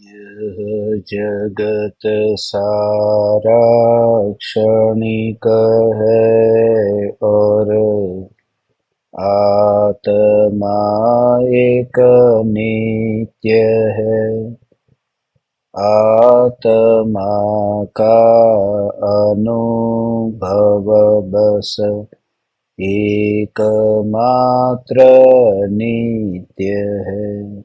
यह जगत सारा क्षणिक है और आत्मा एक नित्य है। आत्मा का अनुभव बस एकमात्र नित्य है।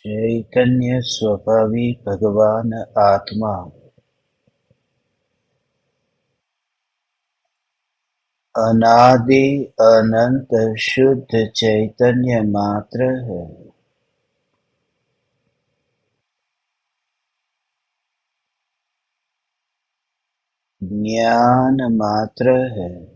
चैतन्य स्वभावी भगवान आत्मा अनादि अनंत शुद्ध चैतन्य मात्र है। ज्ञान मात्र है।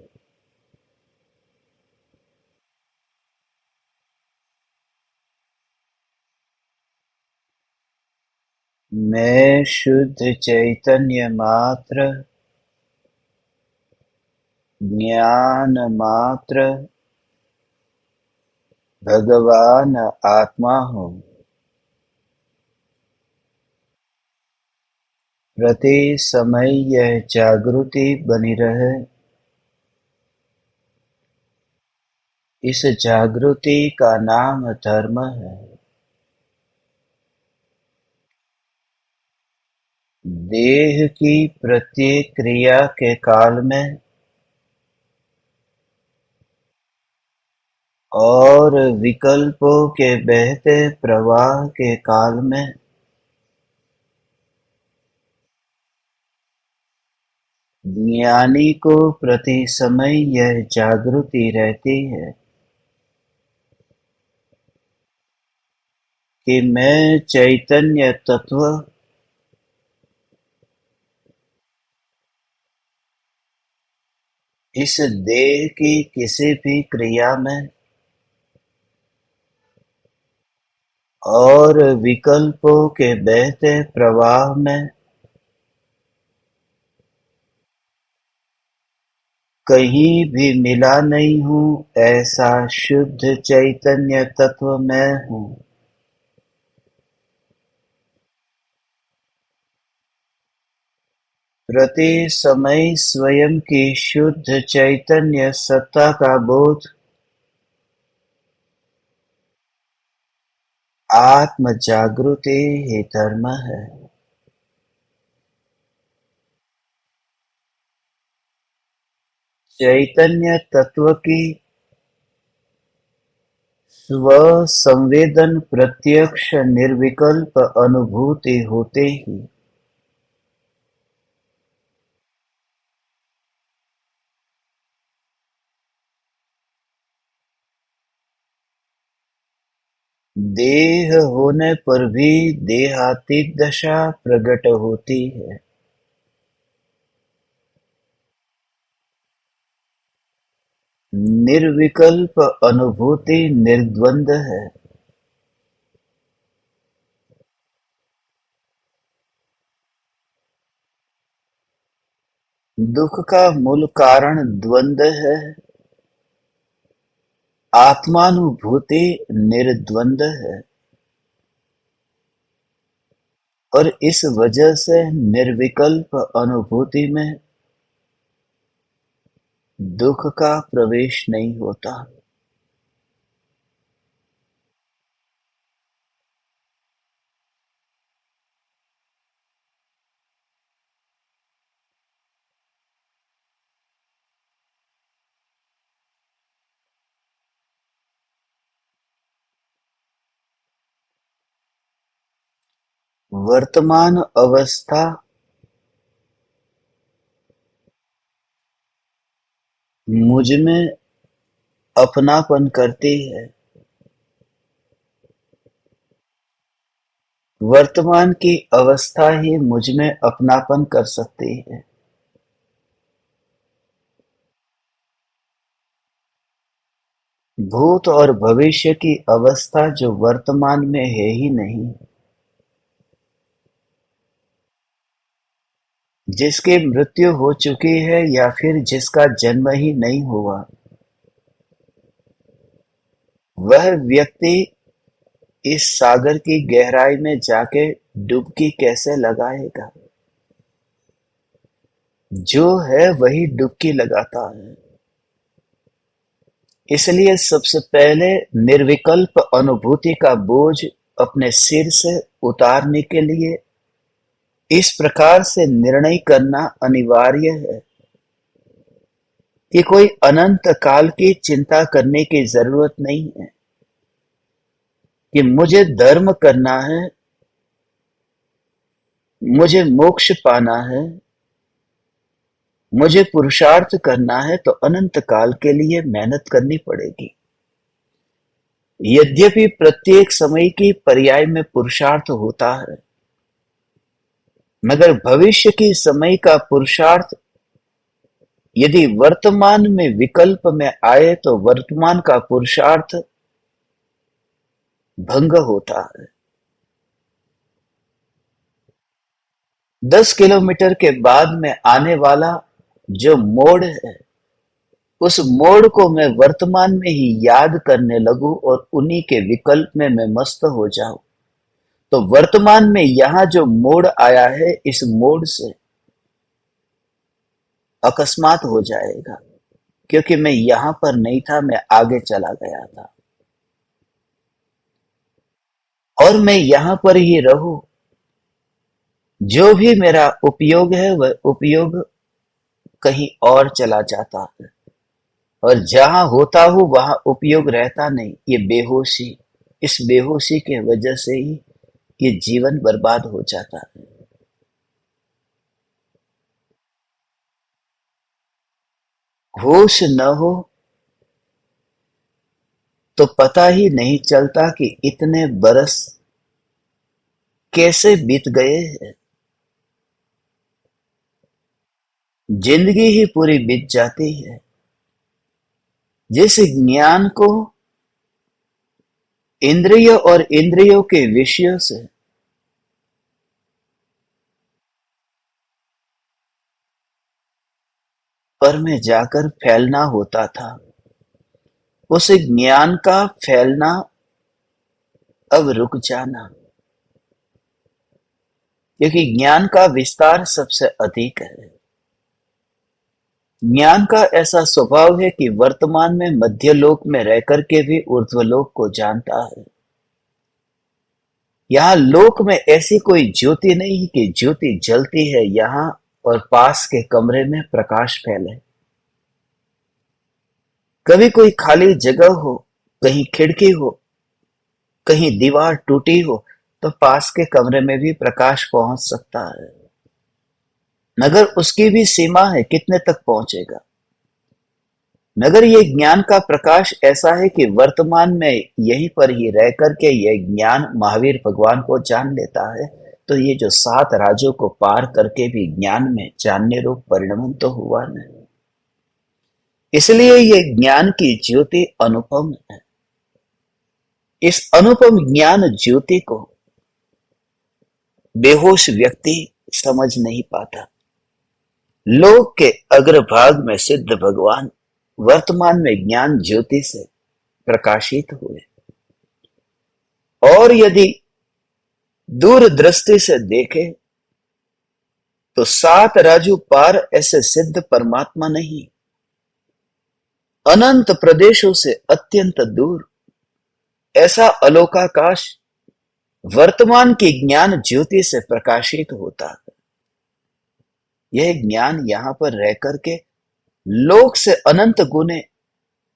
मैं शुद्ध चैतन्य मात्र, ज्ञान मात्र, भगवान आत्मा हूँ। प्रति समय यह जागृति बनी रहे। इस जागृति का नाम धर्म है। देह की प्रत्येक क्रिया के काल में और विकल्पों के बहते प्रवाह के काल में ज्ञानी को प्रति समय यह जागृति रहती है कि मैं चैतन्य तत्व इस देह की किसी भी क्रिया में और विकल्पों के बहते प्रवाह में कहीं भी मिला नहीं हूँ। ऐसा शुद्ध चैतन्य तत्व मैं हूँ। प्रति समय स्वयं की शुद्ध चैतन्य सत्ता का बोध आत्म जागृति ही धर्म है। चैतन्य तत्व की स्व संवेदन प्रत्यक्ष निर्विकल्प अनुभूति होते ही देह होने पर भी देहातीत दशा प्रकट होती है। निर्विकल्प अनुभूति निर्द्वंद है। दुख का मूल कारण द्वंद है। आत्मानुभूति निर्द्वंद है और इस वजह से निर्विकल्प अनुभूति में दुख का प्रवेश नहीं होता। वर्तमान अवस्था मुझ में अपनापन करती है। वर्तमान की अवस्था ही मुझ में अपनापन कर सकती है। भूत और भविष्य की अवस्था जो वर्तमान में है ही नहीं, जिसकी मृत्यु हो चुकी है या फिर जिसका जन्म ही नहीं हुआ, वह व्यक्ति इस सागर की गहराई में जाके डुबकी कैसे लगाएगा? जो है वही डुबकी लगाता है। इसलिए सबसे पहले निर्विकल्प अनुभूति का बोझ अपने सिर से उतारने के लिए इस प्रकार से निर्णय करना अनिवार्य है कि कोई अनंत काल की चिंता करने की जरूरत नहीं है कि मुझे धर्म करना है, मुझे मोक्ष पाना है, मुझे पुरुषार्थ करना है, तो अनंत काल के लिए मेहनत करनी पड़ेगी। यद्यपि प्रत्येक समय की पर्याय में पुरुषार्थ होता है, मगर भविष्य की समय का पुरुषार्थ यदि वर्तमान में विकल्प में आए तो वर्तमान का पुरुषार्थ भंग होता है। 10 किलोमीटर के बाद में आने वाला जो मोड़ है, उस मोड़ को मैं वर्तमान में ही याद करने लगूं और उन्हीं के विकल्प में मैं मस्त हो जाऊं, तो वर्तमान में यहां जो मोड़ आया है, इस मोड़ से अकस्मात हो जाएगा, क्योंकि मैं यहां पर नहीं था, मैं आगे चला गया था। और मैं यहां पर ही रहूं, जो भी मेरा उपयोग है वह उपयोग कहीं और चला जाता है, और जहां होता हूं वहां उपयोग रहता नहीं। ये बेहोशी, इस बेहोशी के वजह से ही ये जीवन बर्बाद हो जाता है। होश न हो तो पता ही नहीं चलता कि इतने बरस कैसे बीत गए हैं। जिंदगी ही पूरी बीत जाती है। जिस ज्ञान को इंद्रियों और इंद्रियों के विषयों से पर में जाकर फैलना होता था, उस ज्ञान का फैलना अब रुक जाना, क्योंकि ज्ञान का विस्तार सबसे अधिक है। ज्ञान का ऐसा स्वभाव है कि वर्तमान में मध्य लोक में रह करके भी ऊर्ध्वलोक को जानता है। यहाँ लोक में ऐसी कोई ज्योति नहीं कि ज्योति जलती है यहाँ और पास के कमरे में प्रकाश फैले। कभी कोई खाली जगह हो, कहीं खिड़की हो, कहीं दीवार टूटी हो, तो पास के कमरे में भी प्रकाश पहुंच सकता है, मगर उसकी भी सीमा है, कितने तक पहुंचेगा। मगर ये ज्ञान का प्रकाश ऐसा है कि वर्तमान में यहीं पर ही रह करके यह ज्ञान महावीर भगवान को जान लेता है, तो ये जो 7 राजों को पार करके भी ज्ञान में जानने रूप परिणमन तो हुआ नहीं। इसलिए ये ज्ञान की ज्योति अनुपम है। इस अनुपम ज्ञान ज्योति को बेहोश व्यक्ति समझ नहीं पाता। लोक के अग्रभाग में सिद्ध भगवान वर्तमान में ज्ञान ज्योति से प्रकाशित हुए, और यदि दूर दृष्टि से देखे तो 7 राजू पार ऐसे सिद्ध परमात्मा नहीं, अनंत प्रदेशों से अत्यंत दूर ऐसा अलोकाकाश वर्तमान की ज्ञान ज्योति से प्रकाशित होता है। यह ज्ञान यहां पर रह करके लोक से अनंत गुने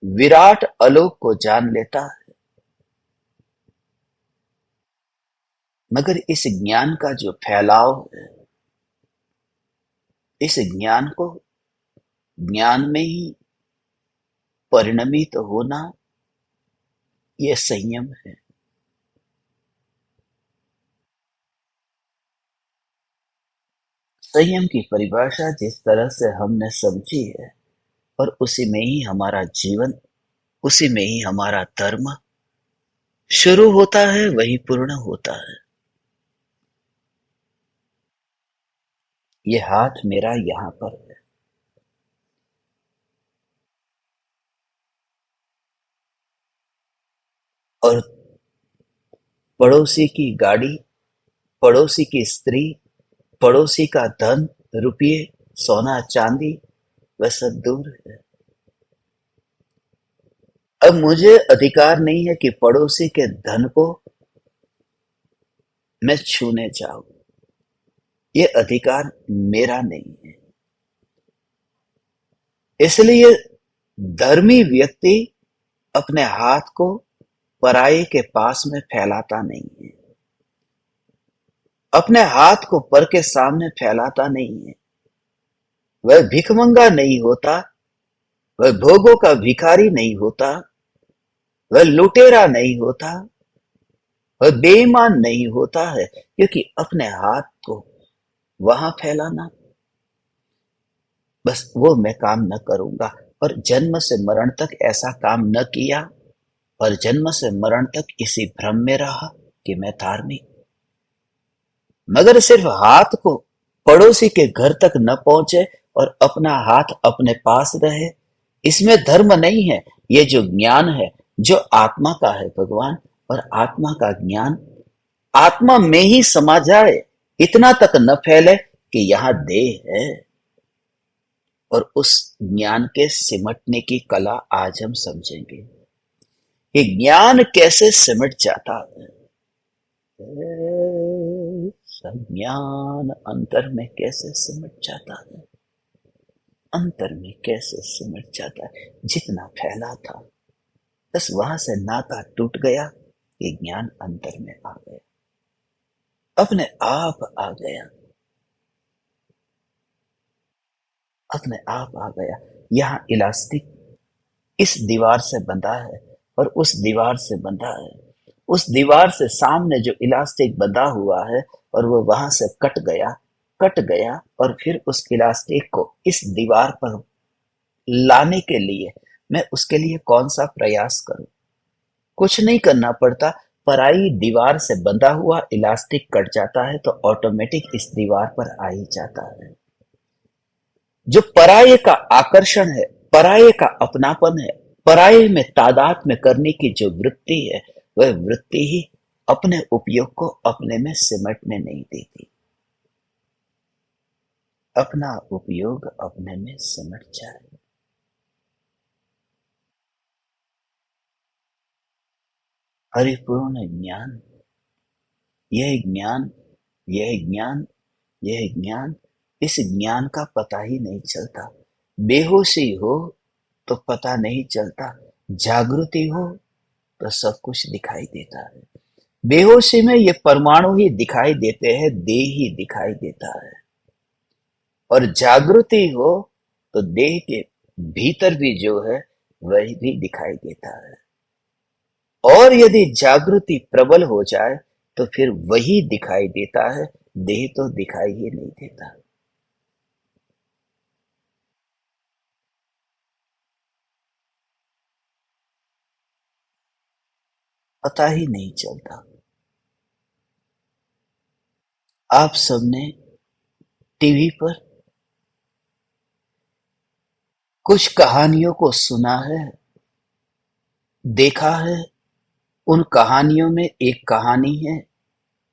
विराट आलोक को जान लेता है। मगर इस ज्ञान का जो फैलाव है, इस ज्ञान को ज्ञान में ही परिणमित होना, यह संयम है। संयम की परिभाषा जिस तरह से हमने समझी है, और उसी में ही हमारा जीवन, उसी में ही हमारा धर्म शुरू होता है, वही पूर्ण होता है। ये हाथ मेरा यहां पर है, और पड़ोसी की गाड़ी, पड़ोसी की स्त्री, पड़ोसी का धन, रुपये, सोना चांदी, वह सब दूर है। अब मुझे अधिकार नहीं है कि पड़ोसी के धन को मैं छूने जाऊं। ये अधिकार मेरा नहीं है। इसलिए धर्मी व्यक्ति अपने हाथ को पराये के पास में फैलाता नहीं है, अपने हाथ को पर के सामने फैलाता नहीं है। वह भिखमंगा नहीं होता, वह भोगों का भिखारी नहीं होता, वह लुटेरा नहीं होता, वह बेईमान नहीं होता है, क्योंकि अपने हाथ को वहां फैलाना, बस वो मैं काम न करूंगा। और जन्म से मरण तक ऐसा काम न किया, और जन्म से मरण तक इसी भ्रम में रहा कि मैं धार्मिक। मगर सिर्फ हाथ को पड़ोसी के घर तक न पहुंचे और अपना हाथ अपने पास रहे, इसमें धर्म नहीं है। ये जो ज्ञान है, जो आत्मा का है भगवान, और आत्मा का ज्ञान आत्मा में ही समा जाए, इतना तक न फैले कि यहां देह है। और उस ज्ञान के सिमटने की कला आज हम समझेंगे। ये ज्ञान कैसे सिमट जाता है। ज्ञान अंतर में कैसे सिमट जाता है, अंतर में कैसे सिमट जाता है। जितना फैला था, बस वहां से नाता टूट गया, ये ज्ञान अंतर में आ गया, अपने आप आ गया, अपने आप आ गया। यहाँ इलास्टिक इस दीवार से बंधा है और उस दीवार से बंधा है। उस दीवार से सामने जो इलास्टिक बंधा हुआ है, और वो वहां से कट गया, और फिर उस इलास्टिक को इस दीवार पर लाने के लिए मैं उसके लिए कौन सा प्रयास करूं। कुछ नहीं करना पड़ता। पराई दीवार से बंधा हुआ इलास्टिक कट जाता है तो ऑटोमेटिक इस दीवार पर आ ही जाता है। जो पराये का आकर्षण है, पराये का अपनापन है, पराये में तादाद में करने की जो वृत्ति है, वह वृत्ति ही अपने उपयोग को अपने में सिमटने नहीं देती। अपना उपयोग अपने में सिमट जाए। हरिपूर्ण ज्ञान, यह ज्ञान, यह ज्ञान, यह ज्ञान, इस ज्ञान का पता ही नहीं चलता। बेहोशी हो तो पता नहीं चलता, जागृति हो तो सब कुछ दिखाई देता है। बेहोशी में ये परमाणु ही दिखाई देते हैं, देह ही दिखाई देता है। और जागृति हो तो देह के भीतर भी जो है वही भी दिखाई देता है। और यदि जागृति प्रबल हो जाए तो फिर वही दिखाई देता है, देह तो दिखाई ही नहीं देता। पता ही नहीं चलता। आप सबने टीवी पर कुछ कहानियों को सुना है, देखा है। उन कहानियों में एक कहानी है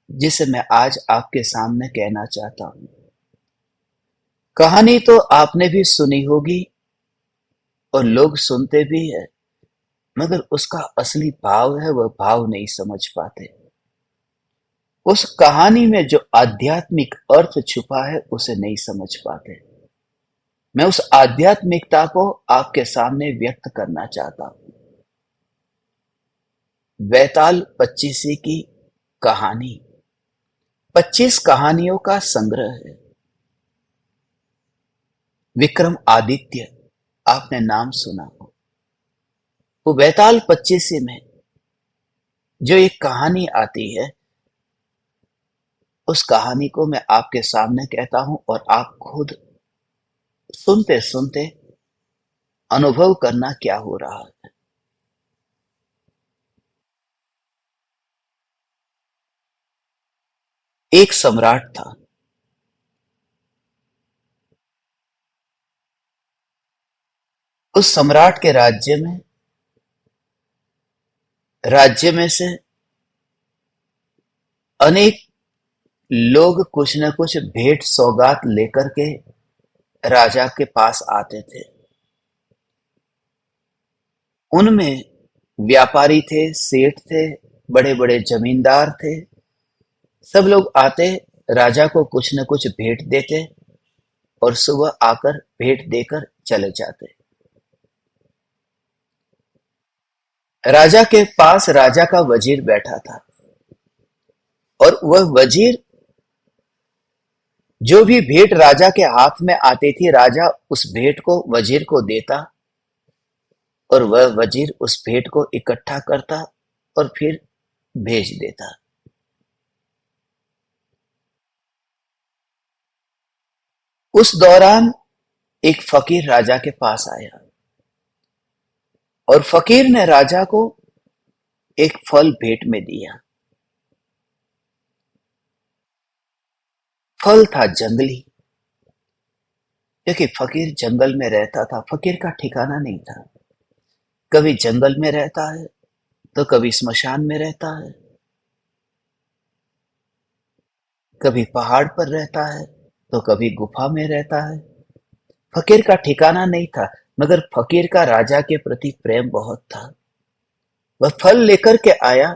जिसे मैं आज आपके सामने कहना चाहता हूं। कहानी तो आपने भी सुनी होगी, और लोग सुनते भी है, मगर उसका असली भाव है वह भाव नहीं समझ पाते। उस कहानी में जो आध्यात्मिक अर्थ छुपा है उसे नहीं समझ पाते। मैं उस आध्यात्मिकता को आपके सामने व्यक्त करना चाहता हूं। बैताल पच्चीसी की कहानी 25 कहानियों का संग्रह है। विक्रम आदित्य, आपने नाम सुना हो। वो बैताल पच्चीसी में जो एक कहानी आती है, उस कहानी को मैं आपके सामने कहता हूं और आप खुद सुनते सुनते अनुभव करना क्या हो रहा है। एक सम्राट था। उस सम्राट के राज्य में से अनेक लोग कुछ न कुछ भेंट सौगात लेकर के राजा के पास आते थे। उनमें व्यापारी थे, सेठ थे, बड़े बड़े जमींदार थे। सब लोग आते, राजा को कुछ न कुछ भेंट देते और सुबह आकर भेंट देकर चले जाते। राजा के पास राजा का वजीर बैठा था और वह वजीर जो भी भेंट राजा के हाथ में आती थी, राजा उस भेंट को वजीर को देता और वह वजीर उस भेंट को इकट्ठा करता और फिर भेज देता। उस दौरान एक फकीर राजा के पास आया और फकीर ने राजा को एक फल भेंट में दिया। फल था जंगली, क्योंकि फकीर जंगल में रहता था। फकीर का ठिकाना नहीं था, कभी जंगल में रहता है तो कभी स्मशान में रहता है, कभी पहाड़ पर रहता है तो कभी गुफा में रहता है। फकीर का ठिकाना नहीं था, मगर फकीर का राजा के प्रति प्रेम बहुत था। वह फल लेकर के आया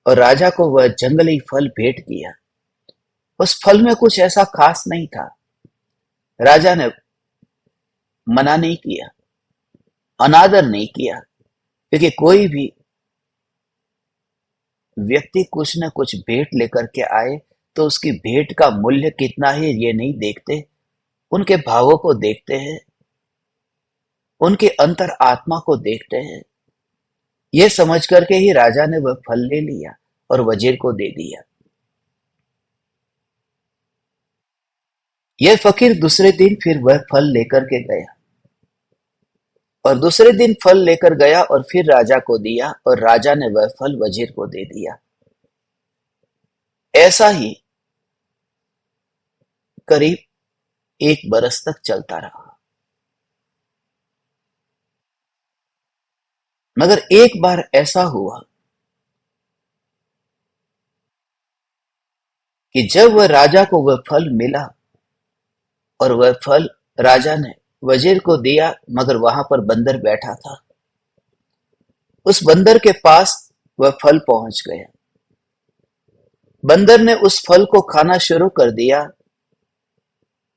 और राजा को वह जंगली फल भेंट किया। उस फल में कुछ ऐसा खास नहीं था। राजा ने मना नहीं किया, अनादर नहीं किया, क्योंकि कोई भी व्यक्ति कुछ न कुछ भेंट लेकर के आए तो उसकी भेंट का मूल्य कितना है ये नहीं देखते, उनके भावों को देखते हैं, उनके अंतर आत्मा को देखते हैं। ये समझ करके ही राजा ने वह फल ले लिया और वजीर को दे दिया। यह फकीर दूसरे दिन फिर वह फल लेकर के गया और दूसरे दिन फल लेकर गया और फिर राजा को दिया और राजा ने वह फल वजीर को दे दिया। ऐसा ही करीब 1 बरस तक चलता रहा। मगर एक बार ऐसा हुआ कि जब वह राजा को वह फल मिला और वह फल राजा ने वजीर को दिया, मगर वहां पर बंदर बैठा था। उस बंदर के पास वह फल पहुंच गया। बंदर ने उस फल को खाना शुरू कर दिया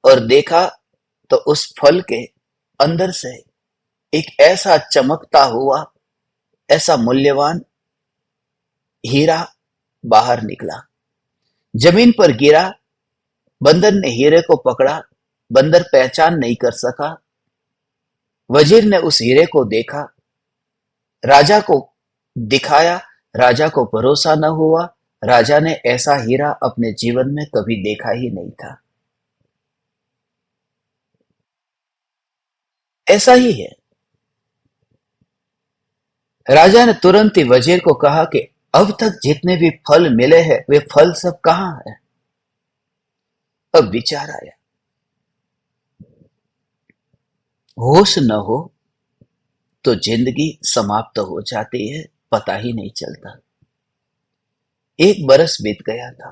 और देखा तो उस फल के अंदर से एक ऐसा चमकता हुआ, ऐसा मूल्यवान हीरा बाहर निकला। जमीन पर गिरा। बंदर ने हीरे को पकड़ा। बंदर पहचान नहीं कर सका। वजीर ने उस हीरे को देखा, राजा को दिखाया। राजा को भरोसा न हुआ। राजा ने ऐसा हीरा अपने जीवन में कभी देखा ही नहीं था। ऐसा ही है। राजा ने तुरंत ही वजीर को कहा कि अब तक जितने भी फल मिले हैं वे फल सब कहां हैं। अब विचार आया, होश न हो तो जिंदगी समाप्त हो जाती है, पता ही नहीं चलता। 1 बरस बीत गया था।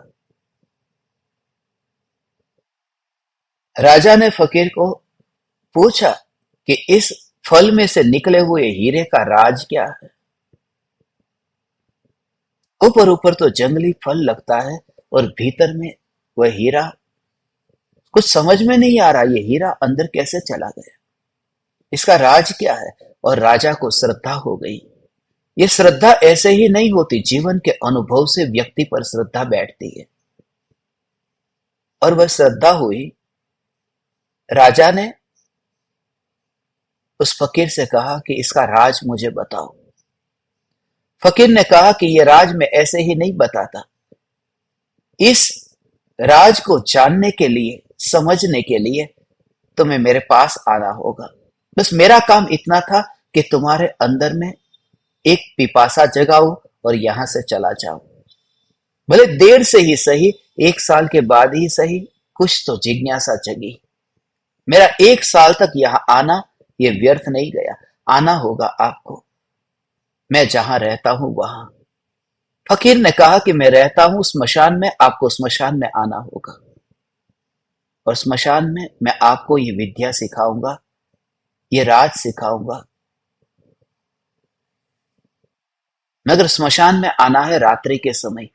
राजा ने फकीर को पूछा कि इस फल में से निकले हुए हीरे का राज क्या है? ऊपर ऊपर तो जंगली फल लगता है और भीतर में वह हीरा, कुछ समझ में नहीं आ रहा ये हीरा अंदर कैसे चला गया, इसका राज क्या है? और राजा को श्रद्धा हो गई। ये श्रद्धा ऐसे ही नहीं होती, जीवन के अनुभव से व्यक्ति पर श्रद्धा बैठती है। और वह श्रद्धा हुई। राजा ने उस फकीर से कहा कि इसका राज मुझे बताओ। फकीर ने कहा कि यह राज मैं ऐसे ही नहीं बताता, इस राज को जानने के लिए, समझने के लिए तुम्हें मेरे पास आना होगा। बस मेरा काम इतना था कि तुम्हारे अंदर में एक पिपासा जगाओ और यहां से चला जाओ। भले देर से ही सही, 1 साल के बाद ही सही, कुछ तो जिज्ञासा जगी। मेरा 1 साल तक यहां आना ये व्यर्थ नहीं गया। आना होगा आपको, मैं जहां रहता हूं वहां। फकीर ने कहा कि मैं रहता हूं स्मशान में, आपको स्मशान में आना होगा और स्मशान में मैं आपको ये विद्या सिखाऊंगा, ये राज सिखाऊंगा। मगर स्मशान में आना है रात्रि के समय,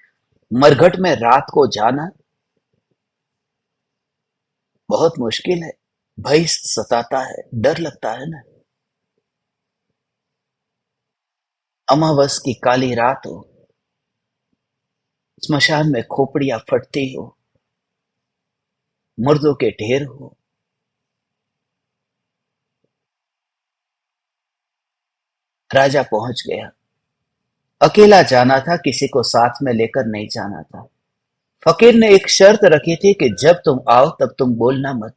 मरघट में रात को जाना बहुत मुश्किल है, भय सताता है, डर लगता है ना। अमावस की काली रात हो, स्मशान में खोपड़ियां फटती हो, मुर्दों के ढेर हो। राजा पहुंच गया। अकेला जाना था, किसी को साथ में लेकर नहीं जाना था। फकीर ने एक शर्त रखी थी कि जब तुम आओ तब तुम बोलना मत।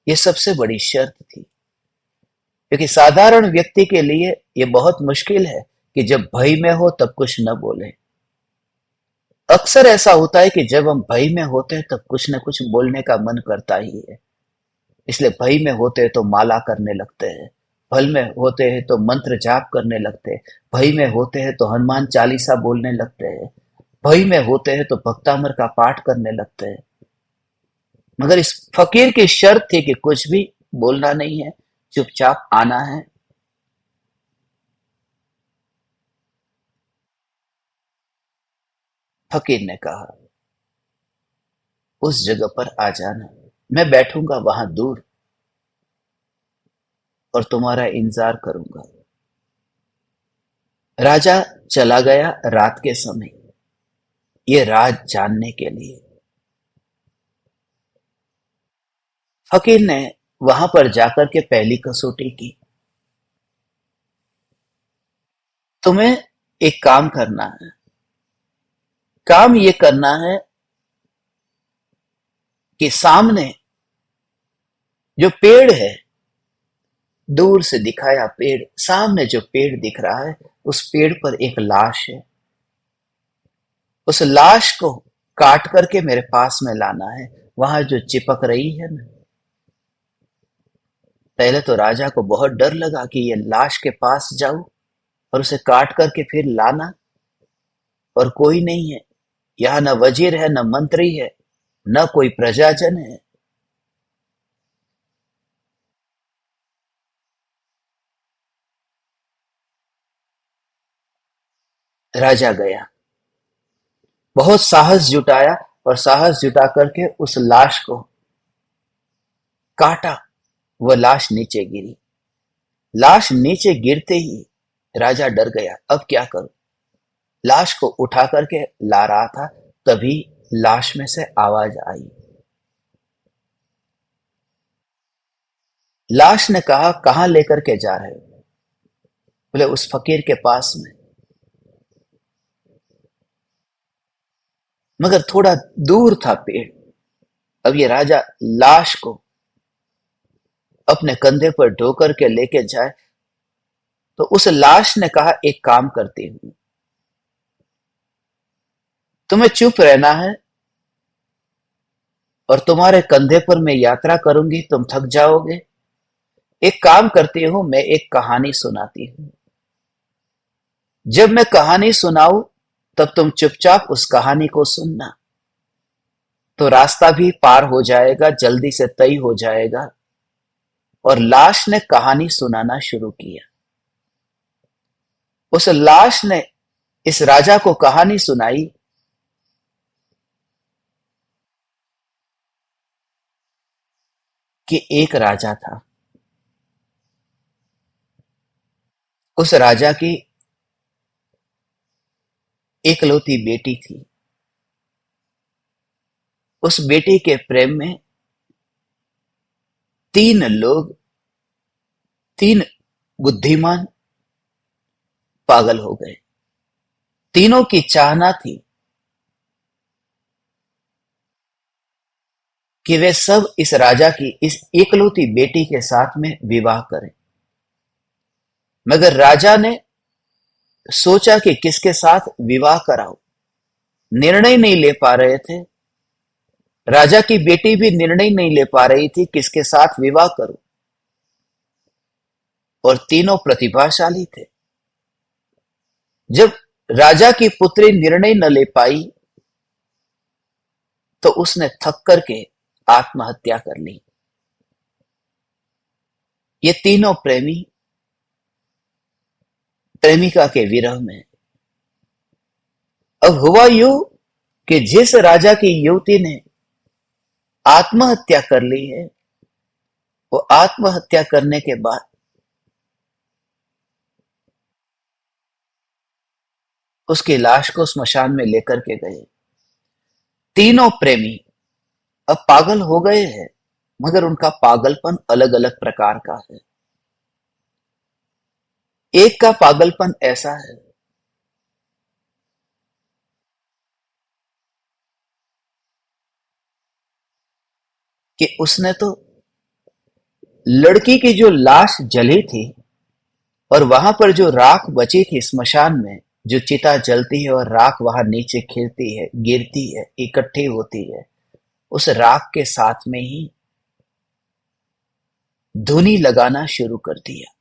ये सबसे बड़ी शर्त थी, क्योंकि साधारण व्यक्ति के लिए ये बहुत मुश्किल है कि जब भय में हो तब कुछ न बोले। अक्सर ऐसा होता है कि जब हम भय में होते हैं तब कुछ न कुछ बोलने का मन करता ही है। इसलिए भय में होते हैं तो माला करने लगते हैं, भय में होते हैं तो मंत्र जाप करने लगते हैं, भय में होते हैं तो हनुमान चालीसा बोलने लगते हैं, भय में होते हैं तो भक्तामर का पाठ करने लगते हैं। मगर इस फकीर की शर्त थी कि कुछ भी बोलना नहीं है, चुपचाप आना है। फकीर ने कहा उस जगह पर आ जाना, मैं बैठूंगा वहां दूर और तुम्हारा इंतजार करूंगा। राजा चला गया रात के समय, ये राज जानने के लिए। फकीर ने वहां पर जाकर के पहली कसौटी की। तुम्हें एक काम करना है, काम ये करना है कि सामने जो पेड़ है, दूर से दिखाया पेड़, सामने जो पेड़ दिख रहा है उस पेड़ पर एक लाश है। उस लाश को काट करके मेरे पास में लाना है, वहां जो चिपक रही है ना। पहले तो राजा को बहुत डर लगा कि ये लाश के पास जाऊं और उसे काट करके फिर लाना, और कोई नहीं है यहाँ, न वजीर है, न मंत्री है, न कोई प्रजाजन है। राजा गया, बहुत साहस जुटाया और साहस जुटा करके उस लाश को काटा। वह लाश नीचे गिरी। लाश नीचे गिरते ही राजा डर गया, अब क्या करूं। लाश को उठा करके ला रहा था, तभी लाश में से आवाज आई। लाश ने कहा कहां लेकर के जा रहे हो? बोले उस फकीर के पास में। मगर थोड़ा दूर था पेड़। अब ये राजा लाश को अपने कंधे पर ढो करके लेके जाए, तो उस लाश ने कहा एक काम करती हूं, तुम्हें चुप रहना है और तुम्हारे कंधे पर मैं यात्रा करूंगी, तुम थक जाओगे। एक काम करती हूं, मैं एक कहानी सुनाती हूं। जब मैं कहानी सुनाऊं तब तुम चुपचाप उस कहानी को सुनना, तो रास्ता भी पार हो जाएगा, जल्दी से तय हो जाएगा और लाश ने कहानी सुनाना शुरू किया। उस लाश ने इस राजा को कहानी सुनाई कि एक राजा था। उस राजा की एकलौती बेटी थी। उस बेटी के प्रेम में तीन लोग, तीन बुद्धिमान पागल हो गए। तीनों की चाहना थी कि वे सब इस राजा की इस एकलौती बेटी के साथ में विवाह करें। मगर राजा ने सोचा कि किसके साथ विवाह कराओ, निर्णय नहीं ले पा रहे थे। राजा की बेटी भी निर्णय नहीं ले पा रही थी किसके साथ विवाह करूं, और तीनों प्रतिभाशाली थे। जब राजा की पुत्री निर्णय न ले पाई तो उसने थक करके आत्महत्या कर ली। ये तीनों प्रेमी प्रेमिका के विरह में। अब हुआ यूं कि जिस राजा की युवती ने आत्महत्या कर ली है, वो आत्महत्या करने के बाद उसकी लाश को स्मशान में लेकर के गए। तीनों प्रेमी अब पागल हो गए हैं, मगर उनका पागलपन अलग अलग प्रकार का है। एक का पागलपन ऐसा है कि उसने तो लड़की की जो लाश जली थी और वहां पर जो राख बची थी स्मशान में, जो चिता जलती है और राख वहां नीचे खिलती है, गिरती है, इकट्ठी होती है, उस राख के साथ में ही धुनी लगाना शुरू कर दिया।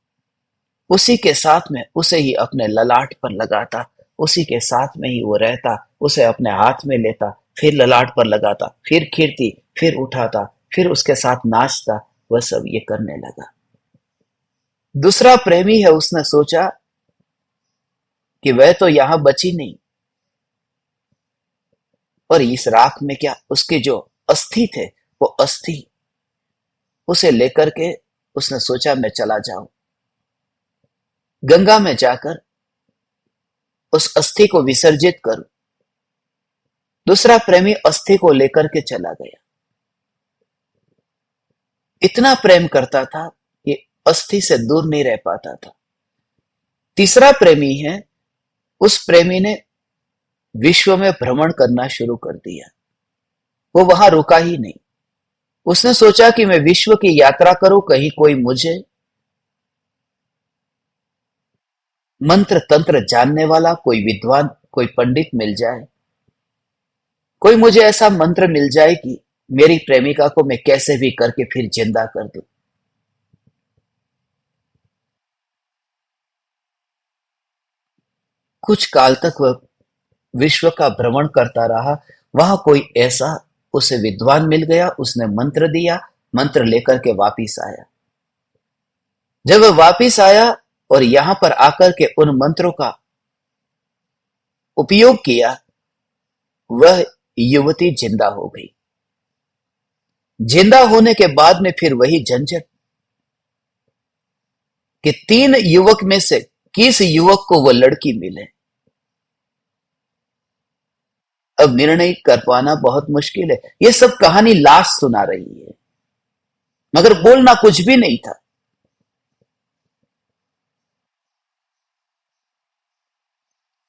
उसी के साथ में उसे ही अपने ललाट पर लगाता, उसी के साथ में ही वो रहता, उसे अपने हाथ में लेता, फिर ललाट पर लगाता, फिर खीरती, फिर उठाता, फिर उसके साथ नाचता। वह सब ये करने लगा। दूसरा प्रेमी है, उसने सोचा कि वह तो यहां बची नहीं, और इस राख में क्या, उसके जो अस्थि थे, वो अस्थि उसे लेकर के उसने सोचा मैं चला जाऊं, गंगा में जाकर उस अस्थि को विसर्जित करूं। दूसरा प्रेमी अस्थि को लेकर के चला गया। इतना प्रेम करता था कि अस्थि से दूर नहीं रह पाता था। तीसरा प्रेमी है, उस प्रेमी ने विश्व में भ्रमण करना शुरू कर दिया। वो वहां रुका ही नहीं। उसने सोचा कि मैं विश्व की यात्रा करूं, कहीं कोई मुझे मंत्र तंत्र जानने वाला, कोई विद्वान, कोई पंडित मिल जाए, कोई मुझे ऐसा मंत्र मिल जाए कि मेरी प्रेमिका को मैं कैसे भी करके फिर जिंदा कर दूं। कुछ काल तक वह विश्व का भ्रमण करता रहा। वहां कोई ऐसा उसे विद्वान मिल गया, उसने मंत्र दिया, मंत्र लेकर के वापिस आया। जब वह वापिस आया और यहां पर आकर के उन मंत्रों का उपयोग किया, वह युवती जिंदा हो गई। जिंदा होने के बाद में फिर वही झंझट कि तीन युवक में से किस युवक को वह लड़की मिले। अब निर्णय कर पाना बहुत मुश्किल है। यह सब कहानी लाश सुना रही है, मगर बोलना कुछ भी नहीं था।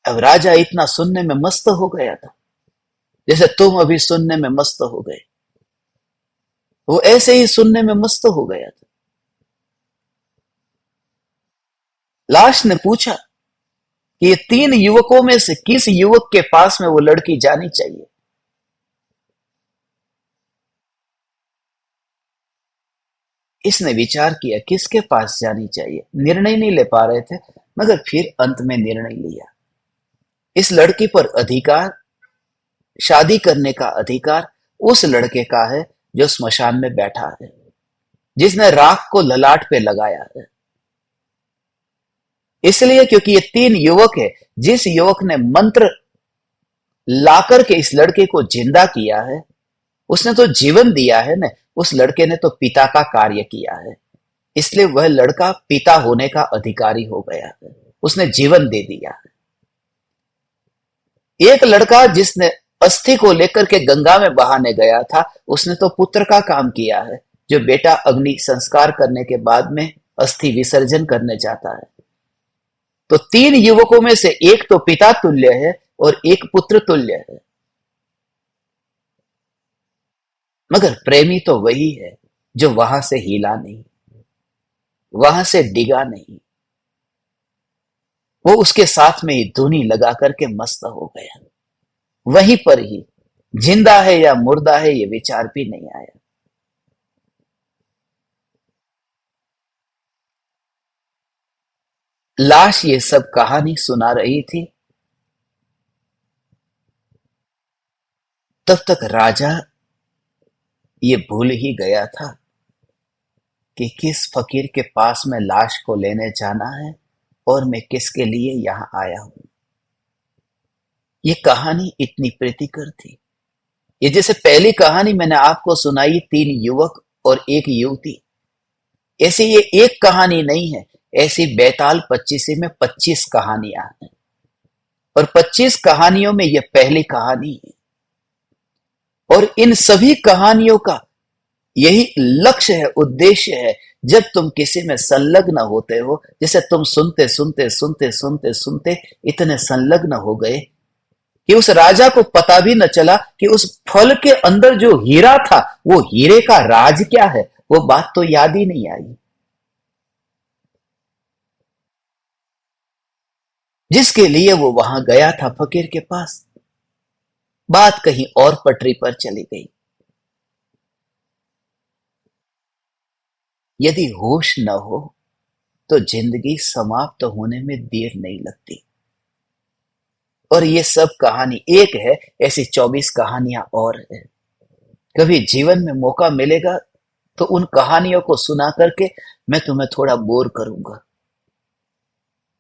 अब राजा इतना सुनने में मस्त हो गया था, जैसे तुम अभी सुनने में मस्त हो गए। वो ऐसे ही सुनने में मस्त हो गया था। लाश ने पूछा कि ये तीन युवकों में से किस युवक के पास में वो लड़की जानी चाहिए। इसने विचार किया किसके पास जानी चाहिए, निर्णय नहीं ले पा रहे थे, मगर फिर अंत में निर्णय लिया। इस लड़की पर अधिकार, शादी करने का अधिकार उस लड़के का है जो स्मशान में बैठा है। जिसने राख को ललाट पे लगाया है। इसलिए क्योंकि ये तीन युवक है। जिस युवक ने मंत्र लाकर के इस लड़के को जिंदा किया है, उसने तो जीवन दिया है ना। उस लड़के ने तो पिता का कार्य किया है, इसलिए वह लड़का पिता होने का अधिकारी हो गया है। उसने जीवन दे दिया है। एक लड़का जिसने अस्थि को लेकर के गंगा में बहाने गया था, उसने तो पुत्र का काम किया है, जो बेटा अग्नि संस्कार करने के बाद में अस्थि विसर्जन करने जाता है। तो तीन युवकों में से एक तो पिता तुल्य है और एक पुत्र तुल्य है। मगर प्रेमी तो वही है जो वहां से हिला नहीं, वहां से डिगा नहीं। वो उसके साथ में ही धुनी लगा करके मस्त हो गया। वहीं पर ही जिंदा है या मुर्दा है ये विचार भी नहीं आया। लाश ये सब कहानी सुना रही थी। तब तक राजा ये भूल ही गया था कि किस फकीर के पास में लाश को लेने जाना है और मैं किसके लिए यहां आया हूं। ये कहानी इतनी प्रीतिकर थी। ये जैसे पहली कहानी मैंने आपको सुनाई, तीन युवक और एक युवती, ऐसी ये एक कहानी नहीं है। ऐसी बेताल पच्चीसी में 25 कहानियां हैं और 25 कहानियों में यह पहली कहानी है। और इन सभी कहानियों का यही लक्ष्य है, उद्देश्य है। जब तुम किसी में संलग्न होते हो, जैसे तुम सुनते सुनते सुनते सुनते सुनते इतने संलग्न हो गए कि उस राजा को पता भी न चला कि उस फल के अंदर जो हीरा था, वो हीरे का राज क्या है, वो बात तो याद ही नहीं आई। जिसके लिए वो वहां गया था फकीर के पास, बात कहीं और पटरी पर चली गई। यदि होश न हो तो जिंदगी समाप्त होने में देर नहीं लगती। और ये सब कहानी एक है, ऐसी 24 कहानियां और है। कभी जीवन में मौका मिलेगा तो उन कहानियों को सुना करके मैं तुम्हें थोड़ा बोर करूंगा,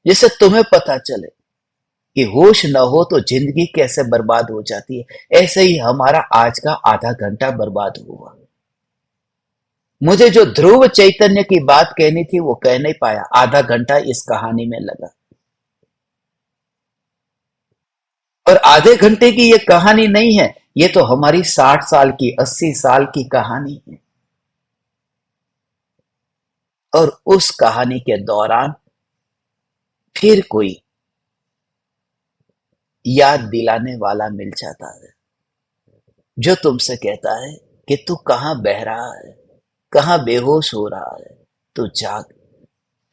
जिससे तुम्हें पता चले कि होश न हो तो जिंदगी कैसे बर्बाद हो जाती है। ऐसे ही हमारा आज का आधा घंटा बर्बाद हुआ। मुझे जो ध्रुव चैतन्य की बात कहनी थी वो कह नहीं पाया, आधा घंटा इस कहानी में लगा। और आधे घंटे की ये कहानी नहीं है, ये तो हमारी 60 साल की 80 साल की कहानी है। और उस कहानी के दौरान फिर कोई याद दिलाने वाला मिल जाता है, जो तुमसे कहता है कि तू कहां बह रहा है, कहां बेहोश हो रहा है, तू जाग।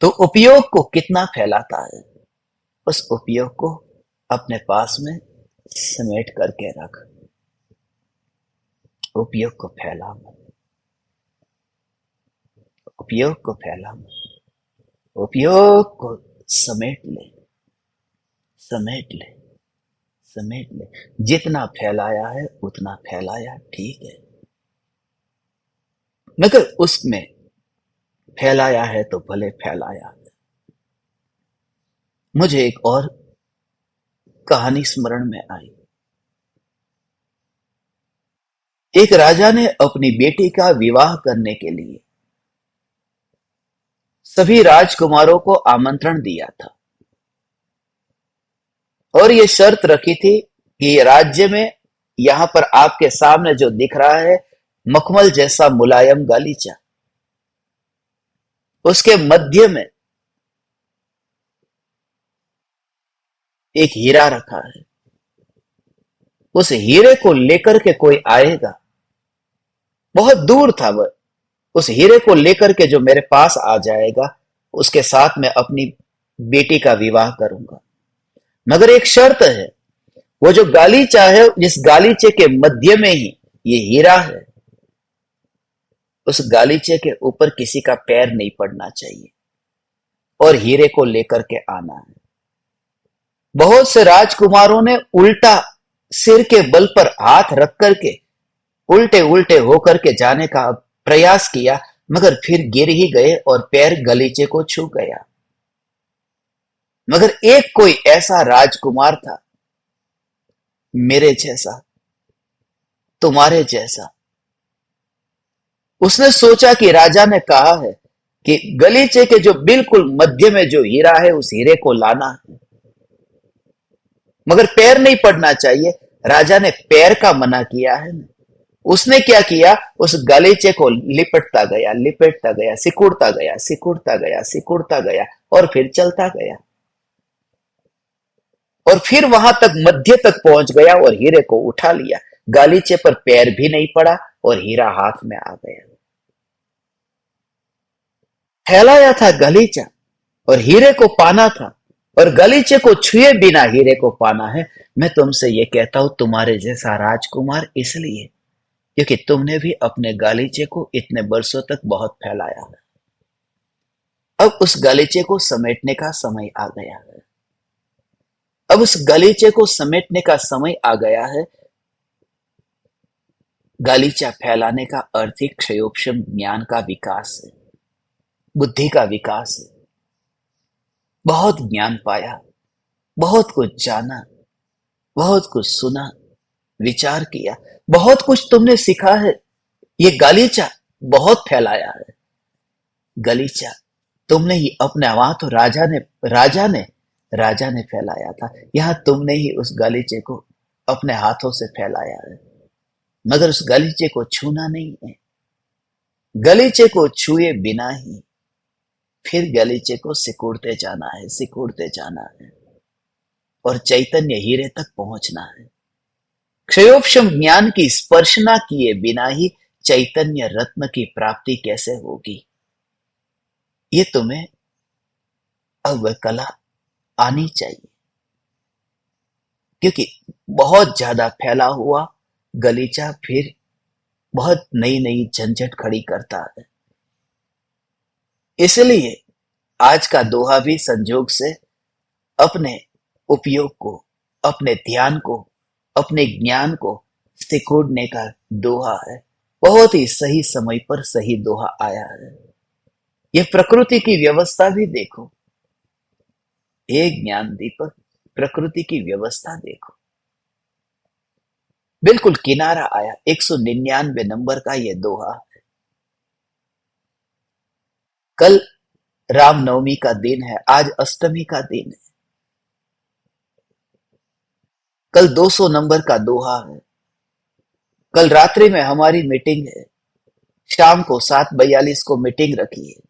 तो उपयोग को कितना फैलाता है, उस उपयोग को अपने पास में समेट करके रख। उपयोग को फैला मत, उपयोग को फैला मत, उपयोग को समेट ले, समेट ले, समेट ले। जितना फैलाया है उतना फैलाया, ठीक है, मगर उसमें फैलाया है तो भले फैलाया है। मुझे एक और कहानी स्मरण में आई। एक राजा ने अपनी बेटी का विवाह करने के लिए सभी राजकुमारों को आमंत्रण दिया था और ये शर्त रखी थी कि राज्य में यहां पर आपके सामने जो दिख रहा है मखमल जैसा मुलायम गालीचा, उसके मध्य में एक हीरा रखा है। उस हीरे को लेकर के कोई आएगा, बहुत दूर था वह, उस हीरे को लेकर के जो मेरे पास आ जाएगा उसके साथ मैं अपनी बेटी का विवाह करूंगा। मगर एक शर्त है, वो जो गालीचा है, जिस गालीचे के मध्य में ही ये हीरा है, उस गालीचे के ऊपर किसी का पैर नहीं पड़ना चाहिए और हीरे को लेकर के आना है। बहुत से राजकुमारों ने उल्टा सिर के बल पर हाथ रख करके उल्टे उल्टे होकर के जाने का प्रयास किया, मगर फिर गिर ही गए और पैर गलीचे को छू गया। मगर एक कोई ऐसा राजकुमार था, मेरे जैसा, तुम्हारे जैसा। उसने सोचा कि राजा ने कहा है कि गलीचे के जो बिल्कुल मध्य में जो हीरा है उस हीरे को लाना है, मगर पैर नहीं पड़ना चाहिए। राजा ने पैर का मना किया है ना। उसने क्या किया, उस गलीचे को लिपटता गया, लिपटता गया, सिकुड़ता गया, सिकुड़ता गया, सिकुड़ता गया, और फिर चलता गया, और फिर वहां तक मध्य तक पहुंच गया और हीरे को उठा लिया। गालीचे पर पैर भी नहीं पड़ा और हीरा हाथ में आ गया। फैलाया था गलीचा और हीरे को पाना था, और गलीचे को छुए बिना हीरे को पाना है। मैं तुमसे ये कहता हूं, तुम्हारे जैसा राजकुमार इसलिए क्योंकि तुमने भी अपने गालीचे को इतने बरसों तक बहुत फैलाया है। अब उस गालीचे को समेटने का समय आ गया है। अब उस गलीचे को समेटने का समय आ गया है। गालीचा फैलाने का अर्थ ही क्षयोपशम ज्ञान का विकास है, बुद्धि का विकास है। बहुत ज्ञान पाया, बहुत कुछ जाना, बहुत कुछ सुना, विचार किया, बहुत कुछ तुमने सीखा है। ये गलीचा बहुत फैलाया है। गलीचा तुमने ही अपने, वहां तो राजा ने फैलाया था, यहां तुमने ही उस गलीचे को अपने हाथों से फैलाया है। मगर उस गलीचे को छूना नहीं है। गलीचे को छुए बिना ही फिर गलीचे को सिकुड़ते जाना है, सिकुड़ते जाना है, और चैतन्य हीरे तक पहुंचना है। क्षयोपशम ज्ञान की स्पर्शना किए बिना ही चैतन्य रत्न की प्राप्ति कैसे होगी, ये तुम्हें अब वह कला आनी चाहिए। क्योंकि बहुत ज्यादा फैला हुआ गलीचा फिर बहुत नई नई झंझट खड़ी करता है। इसलिए आज का दोहा भी संजोग से अपने उपयोग को, अपने ध्यान को, अपने ज्ञान को सिकोड़ने का दोहा है। बहुत ही सही समय पर सही दोहा आया है। ये प्रकृति की व्यवस्था भी देखो, एक ज्ञान दीपक, प्रकृति की व्यवस्था देखो। बिल्कुल किनारा आया। 199 नंबर का ये दोहा। कल रामनवमी का दिन है, आज अष्टमी का दिन है। कल 200 नंबर का दोहा है। कल रात्रि में हमारी मीटिंग है, शाम को 7:42 को मीटिंग रखी है।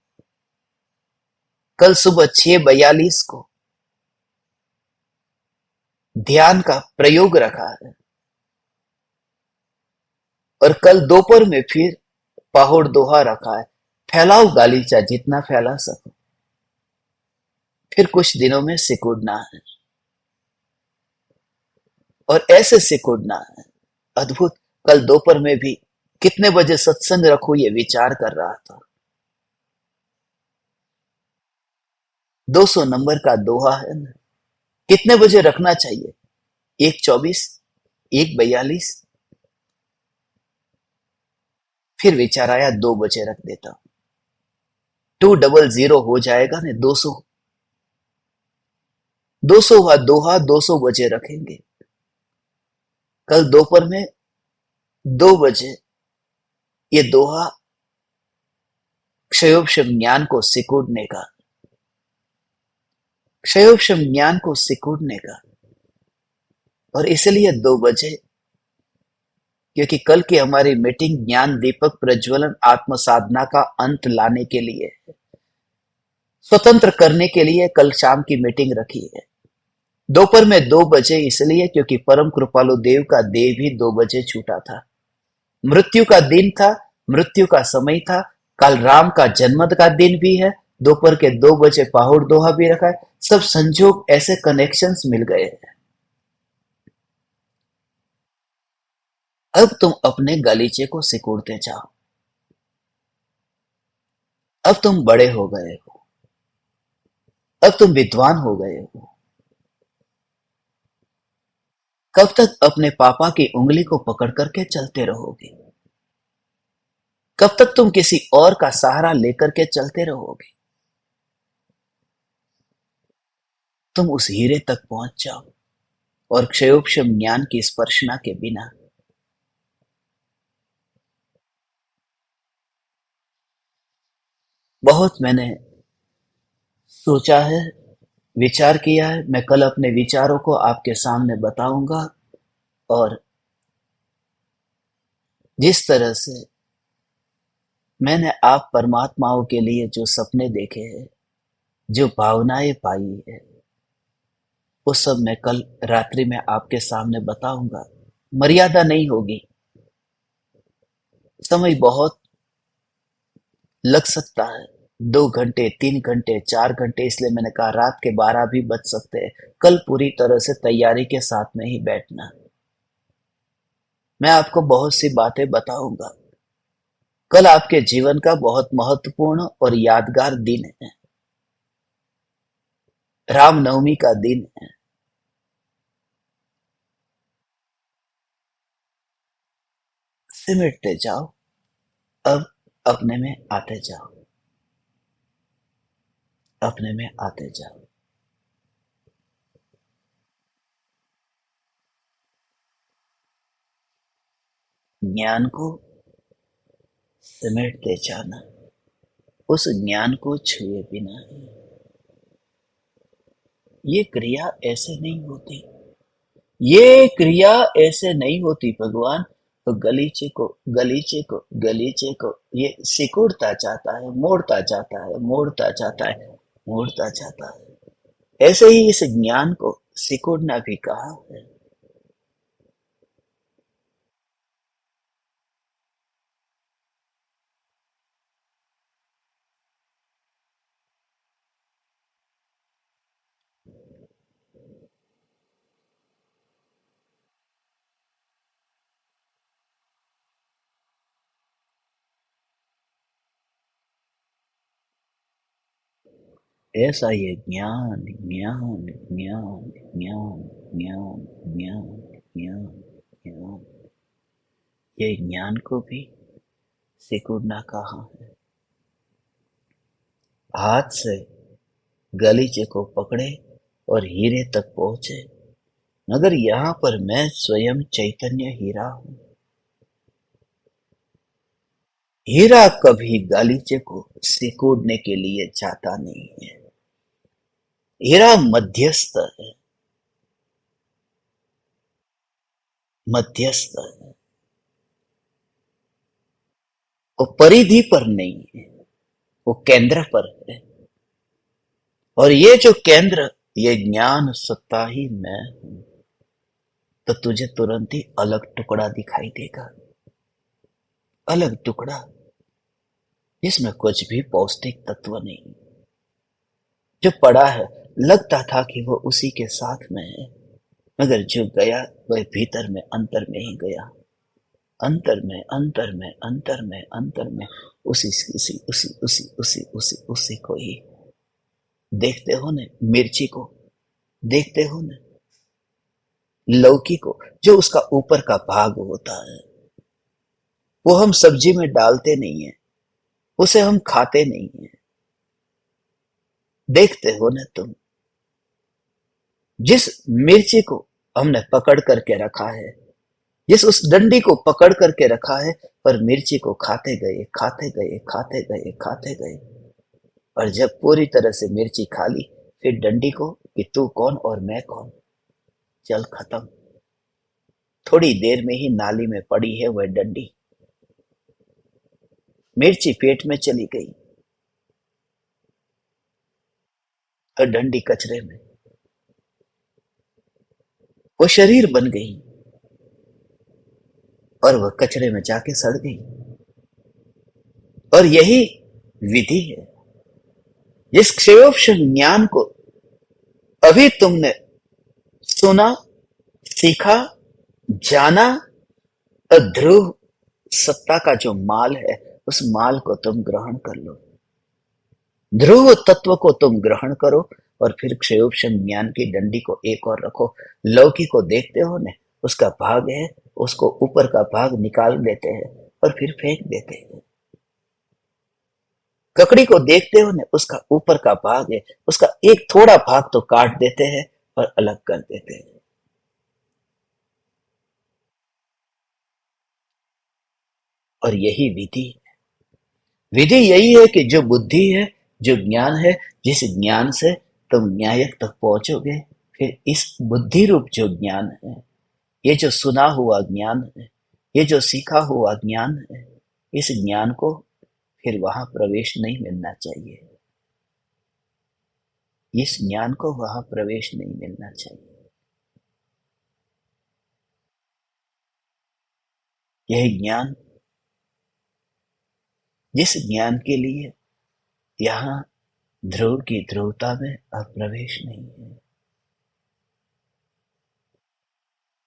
कल सुबह 6:42 को ध्यान का प्रयोग रखा है, और कल दोपहर में फिर पाहुड़ दोहा रखा है। फैलाओ गालीचा जितना फैला सको, फिर कुछ दिनों में सिकुड़ना है, और ऐसे सिकुड़ना है अद्भुत। कल दोपहर में भी कितने बजे सत्संग रखूं ये विचार कर रहा था। 200 नंबर का दोहा है ना, कितने बजे रखना चाहिए? 1:24, 1:42। फिर विचार आया 2 बजे रख देता हूं, 200 हो जाएगा ना। 200, 200 हुआ दोहा, 200 बजे रखेंगे। कल दोपहर में 2 बजे ये दोहा क्षयोपशम ज्ञान को सिकुड़ने का, क्षयोपशम ज्ञान को सिकुड़ने का। और इसलिए 2 बजे, क्योंकि कल की हमारी मीटिंग ज्ञान दीपक प्रज्वलन आत्म साधना का अंत लाने के लिए, स्वतंत्र करने के लिए कल शाम की मीटिंग रखी है। दोपहर में 2 बजे इसलिए क्योंकि परम कृपालु देव का देह भी 2 बजे छूटा था। मृत्यु का दिन था, मृत्यु का समय था। कल राम का जन्म का दिन भी है। दोपहर के 2 बजे पाहुड़ दोहा भी रखा है। सब संजोग, ऐसे कनेक्शंस मिल गए हैं। अब तुम अपने गलीचे को सिकुड़ते जाओ। अब तुम बड़े हो गए हो, अब तुम विद्वान हो गए हो। कब तक अपने पापा की उंगली को पकड़ करके चलते रहोगे? कब तक तुम किसी और का सहारा लेकर के चलते रहोगे? तुम उस हीरे तक पहुंच जाओ और क्षयोक्षम ज्ञान की स्पर्शना के बिना। बहुत मैंने सोचा है, विचार किया है। मैं कल अपने विचारों को आपके सामने बताऊंगा, और जिस तरह से मैंने आप परमात्माओं के लिए जो सपने देखे हैं, जो भावनाएं पाई है, वो सब मैं कल रात्रि में आपके सामने बताऊंगा। मर्यादा नहीं होगी, समय बहुत लग सकता है, 2 घंटे, 3 घंटे, 4 घंटे, इसलिए मैंने कहा रात के 12 भी बज सकते हैं। कल पूरी तरह से तैयारी के साथ में ही बैठना। मैं आपको बहुत सी बातें बताऊंगा। कल आपके जीवन का बहुत महत्वपूर्ण और यादगार दिन है, रामनवमी का दिन है। सिमटते जाओ, अब अपने में आते जाओ, अपने में आते जाओ। ज्ञान को समेटते जाना, उस ज्ञान को छुए बिना। ये क्रिया ऐसे नहीं होती, ये क्रिया ऐसे नहीं होती भगवान। तो गलीचे को ये सिकुड़ता जाता है, मोड़ता जाता है, मोड़ता जाता है, मोड़ता जाता है। ऐसे ही इस ज्ञान को सिकुड़ना भी कहा है। ऐसा ये ज्ञान, ज्ञान, ज्ञान, ज्ञान, ज्ञान, ज्ञान, ज्ञान, ज्ञान, ये ज्ञान को भी सिकुड़ना कहा है। हाथ से गलीचे को पकड़े और हीरे तक पहुंचे, मगर यहाँ पर मैं स्वयं चैतन्य हीरा हूँ। हीरा कभी गलीचे को सिकोड़ने के लिए जाता नहीं है। हीरा मध्यस्थ है, मध्यस्थ है। वो परिधि पर नहीं है, वो केंद्र पर है। और ये जो केंद्र, ये ज्ञान सत्ता ही मैं हूं। तो तुझे तुरंत ही अलग टुकड़ा दिखाई देगा, अलग टुकड़ा, जिसमें कुछ भी पौष्टिक तत्व नहीं। जो पड़ा है, लगता था कि वो उसी के साथ में है, मगर जो गया वह भीतर में, अंतर में ही गया। अंतर में, अंतर में, अंतर में, अंतर में, उसी उसी उसी उसी उसी उसी उसी को ही देखते हो न। मिर्ची को देखते हो न, लौकी को, जो उसका ऊपर का भाग होता है, वो हम सब्जी में डालते नहीं है, उसे हम खाते नहीं है। देखते हो न तुम, जिस मिर्ची को हमने पकड़ करके रखा है, जिस उस डंडी को पकड़ करके रखा है, पर मिर्ची को खाते गए, खाते गए, खाते गए, खाते गए। और जब पूरी तरह से मिर्ची खा ली, फिर डंडी को कि तू कौन और मैं कौन, चल खत्म। थोड़ी देर में ही नाली में पड़ी है वह डंडी। मिर्ची पेट में चली गई और डंडी कचरे में। वो शरीर बन गई और वह कचरे में जाके सड़ गई। और यही विधि है। जिस क्षयोपम ज्ञान को अभी तुमने सुना, सीखा, जाना, और ध्रुव सत्ता का जो माल है, उस माल को तुम ग्रहण कर लो। ध्रुव तत्व को तुम ग्रहण करो, और फिर क्षयोपम ज्ञान की डंडी को एक और रखो। लौकी को देखते हो ने, उसका भाग है, उसको ऊपर का भाग निकाल देते हैं और फिर फेंक देते हैं। ककड़ी को देखते हो ना, उसका ऊपर का भाग है, उसका एक थोड़ा भाग तो काट देते हैं और अलग कर देते हैं। और यही विधि, विधि यही है कि जो बुद्धि है, जो ज्ञान है, जिस ज्ञान से तुम न्याय तक पहुंचोगे, फिर इस बुद्धि रूप जो ज्ञान है, ये जो सुना हुआ ज्ञान है, ये जो सीखा हुआ ज्ञान है, इस ज्ञान को फिर वहां प्रवेश नहीं मिलना चाहिए। इस ज्ञान को वहां प्रवेश नहीं मिलना चाहिए। यह ज्ञान, जिस ज्ञान के लिए यहाँ ध्रुव की ध्रुवता में अब प्रवेश नहीं है।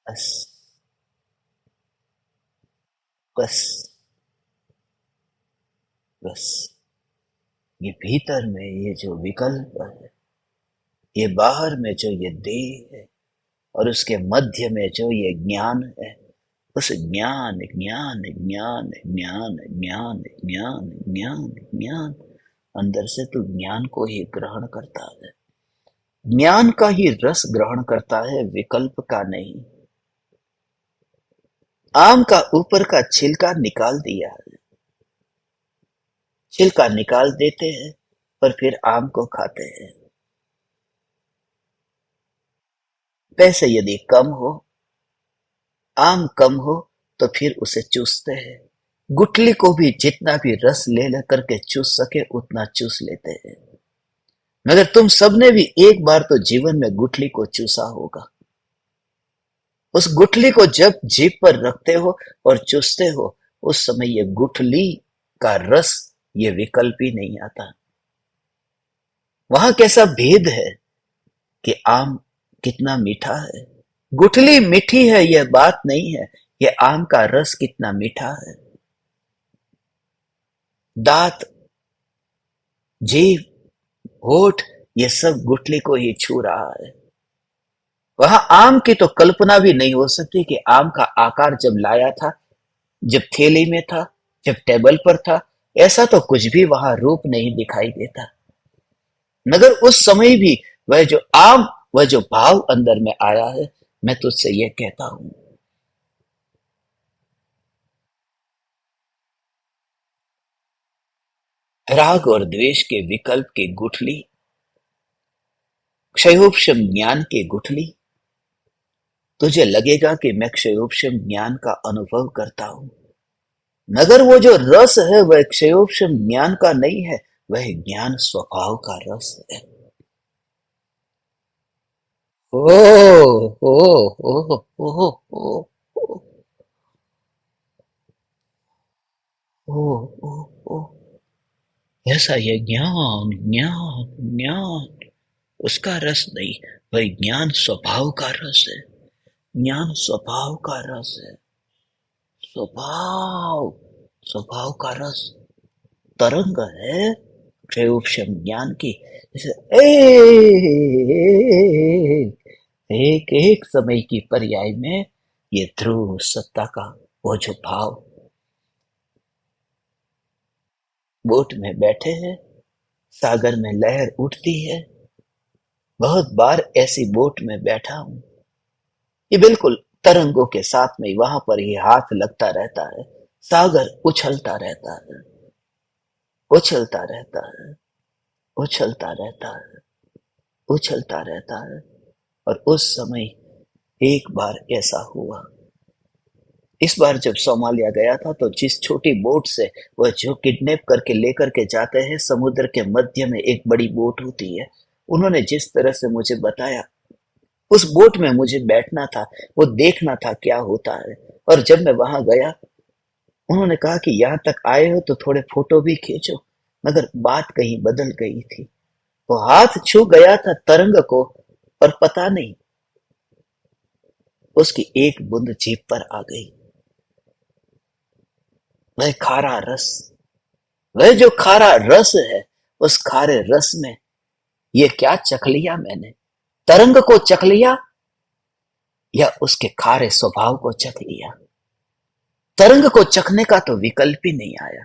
बस, बस, बस, ये भीतर में ये जो विकल्प है, ये बाहर में जो ये देह है, और उसके मध्य में जो ये ज्ञान है, उस ज्ञान ज्ञान ज्ञान ज्ञान ज्ञान ज्ञान ज्ञान ज्ञान, अंदर से तू ज्ञान को ही ग्रहण करता है, ज्ञान का ही रस ग्रहण करता है, विकल्प का नहीं। आम का ऊपर का छिलका निकाल दिया है, छिलका निकाल देते हैं और फिर आम को खाते हैं। पैसे यदि कम हो, आम कम हो, तो फिर उसे चूसते हैं। गुठली को भी जितना भी रस ले लेकर के चूस सके उतना चूस लेते हैं। मगर तुम सबने भी एक बार तो जीवन में गुठली को चूसा होगा। उस गुठली को जब जीभ पर रखते हो और चूसते हो, उस समय ये गुठली का रस, ये विकल्प ही नहीं आता। वहां कैसा भेद है कि आम कितना मीठा है। गुठली मीठी है यह बात नहीं है, ये आम का रस कितना मीठा है। दांत, जीभ, होठ, ये सब गुठली को ही छू रहा है। वहां आम की तो कल्पना भी नहीं हो सकती कि आम का आकार जब लाया था, जब थैली में था, जब टेबल पर था, ऐसा तो कुछ भी वहां रूप नहीं दिखाई देता। मगर उस समय भी वह जो आम, वह जो भाव अंदर में आया है, मैं तुझसे यह कहता हूं, राग और द्वेष के विकल्प की गुठली, क्षयोपशम ज्ञान की गुठली, तुझे लगेगा कि मैं क्षयोपशम ज्ञान का अनुभव करता हूं, मगर वो जो रस है वह क्षयोपशम ज्ञान का नहीं है, वह ज्ञान स्वभाव का रस है। ओ ओ ओ ओ ओ ओ ओ ओ, ऐसा ये ज्ञान ज्ञान ज्ञान, उसका रस नहीं, वह ज्ञान स्वभाव का रस है। ज्ञान स्वभाव का रस है। स्वभाव, स्वभाव का रस तरंग है क्षयोपशम ज्ञान की। जैसे एक एक समय की पर्याय में ये ध्रुव सत्ता का वो जो भाव, बोट में बैठे हैं, सागर में लहर उठती है, बहुत बार ऐसी बोट में बैठा हूं, ये बिल्कुल तरंगों के साथ में वहां पर ही हाथ लगता रहता है, सागर उछलता रहता है, उछलता रहता है, उछलता रहता है, उछलता रहता है। और उस समय एक बार ऐसा हुआ, इस बार जब सोमालिया गया था तो जिस छोटी बोट से वह जो किडनैप करके लेकर के जाते हैं, समुद्र के मध्य में एक बड़ी बोट होती है, उन्होंने जिस तरह से मुझे बताया, उस बोट में मुझे बैठना था, वो देखना था क्या होता है। और जब मैं वहां गया, उन्होंने कहा कि यहाँ तक आए हो तो थोड़े फोटो भी खींचो, मगर बात कहीं बदल गई थी। वो हाथ छू गया था तरंग को, और पता नहीं उसकी एक बूंद जीभ पर आ गई। वह खारा रस, वह जो खारा रस है, उस खारे रस में ये क्या चख लिया मैंने, तरंग को चख लिया या उसके खारे स्वभाव को चख लिया। तरंग को चखने का तो विकल्प ही नहीं आया,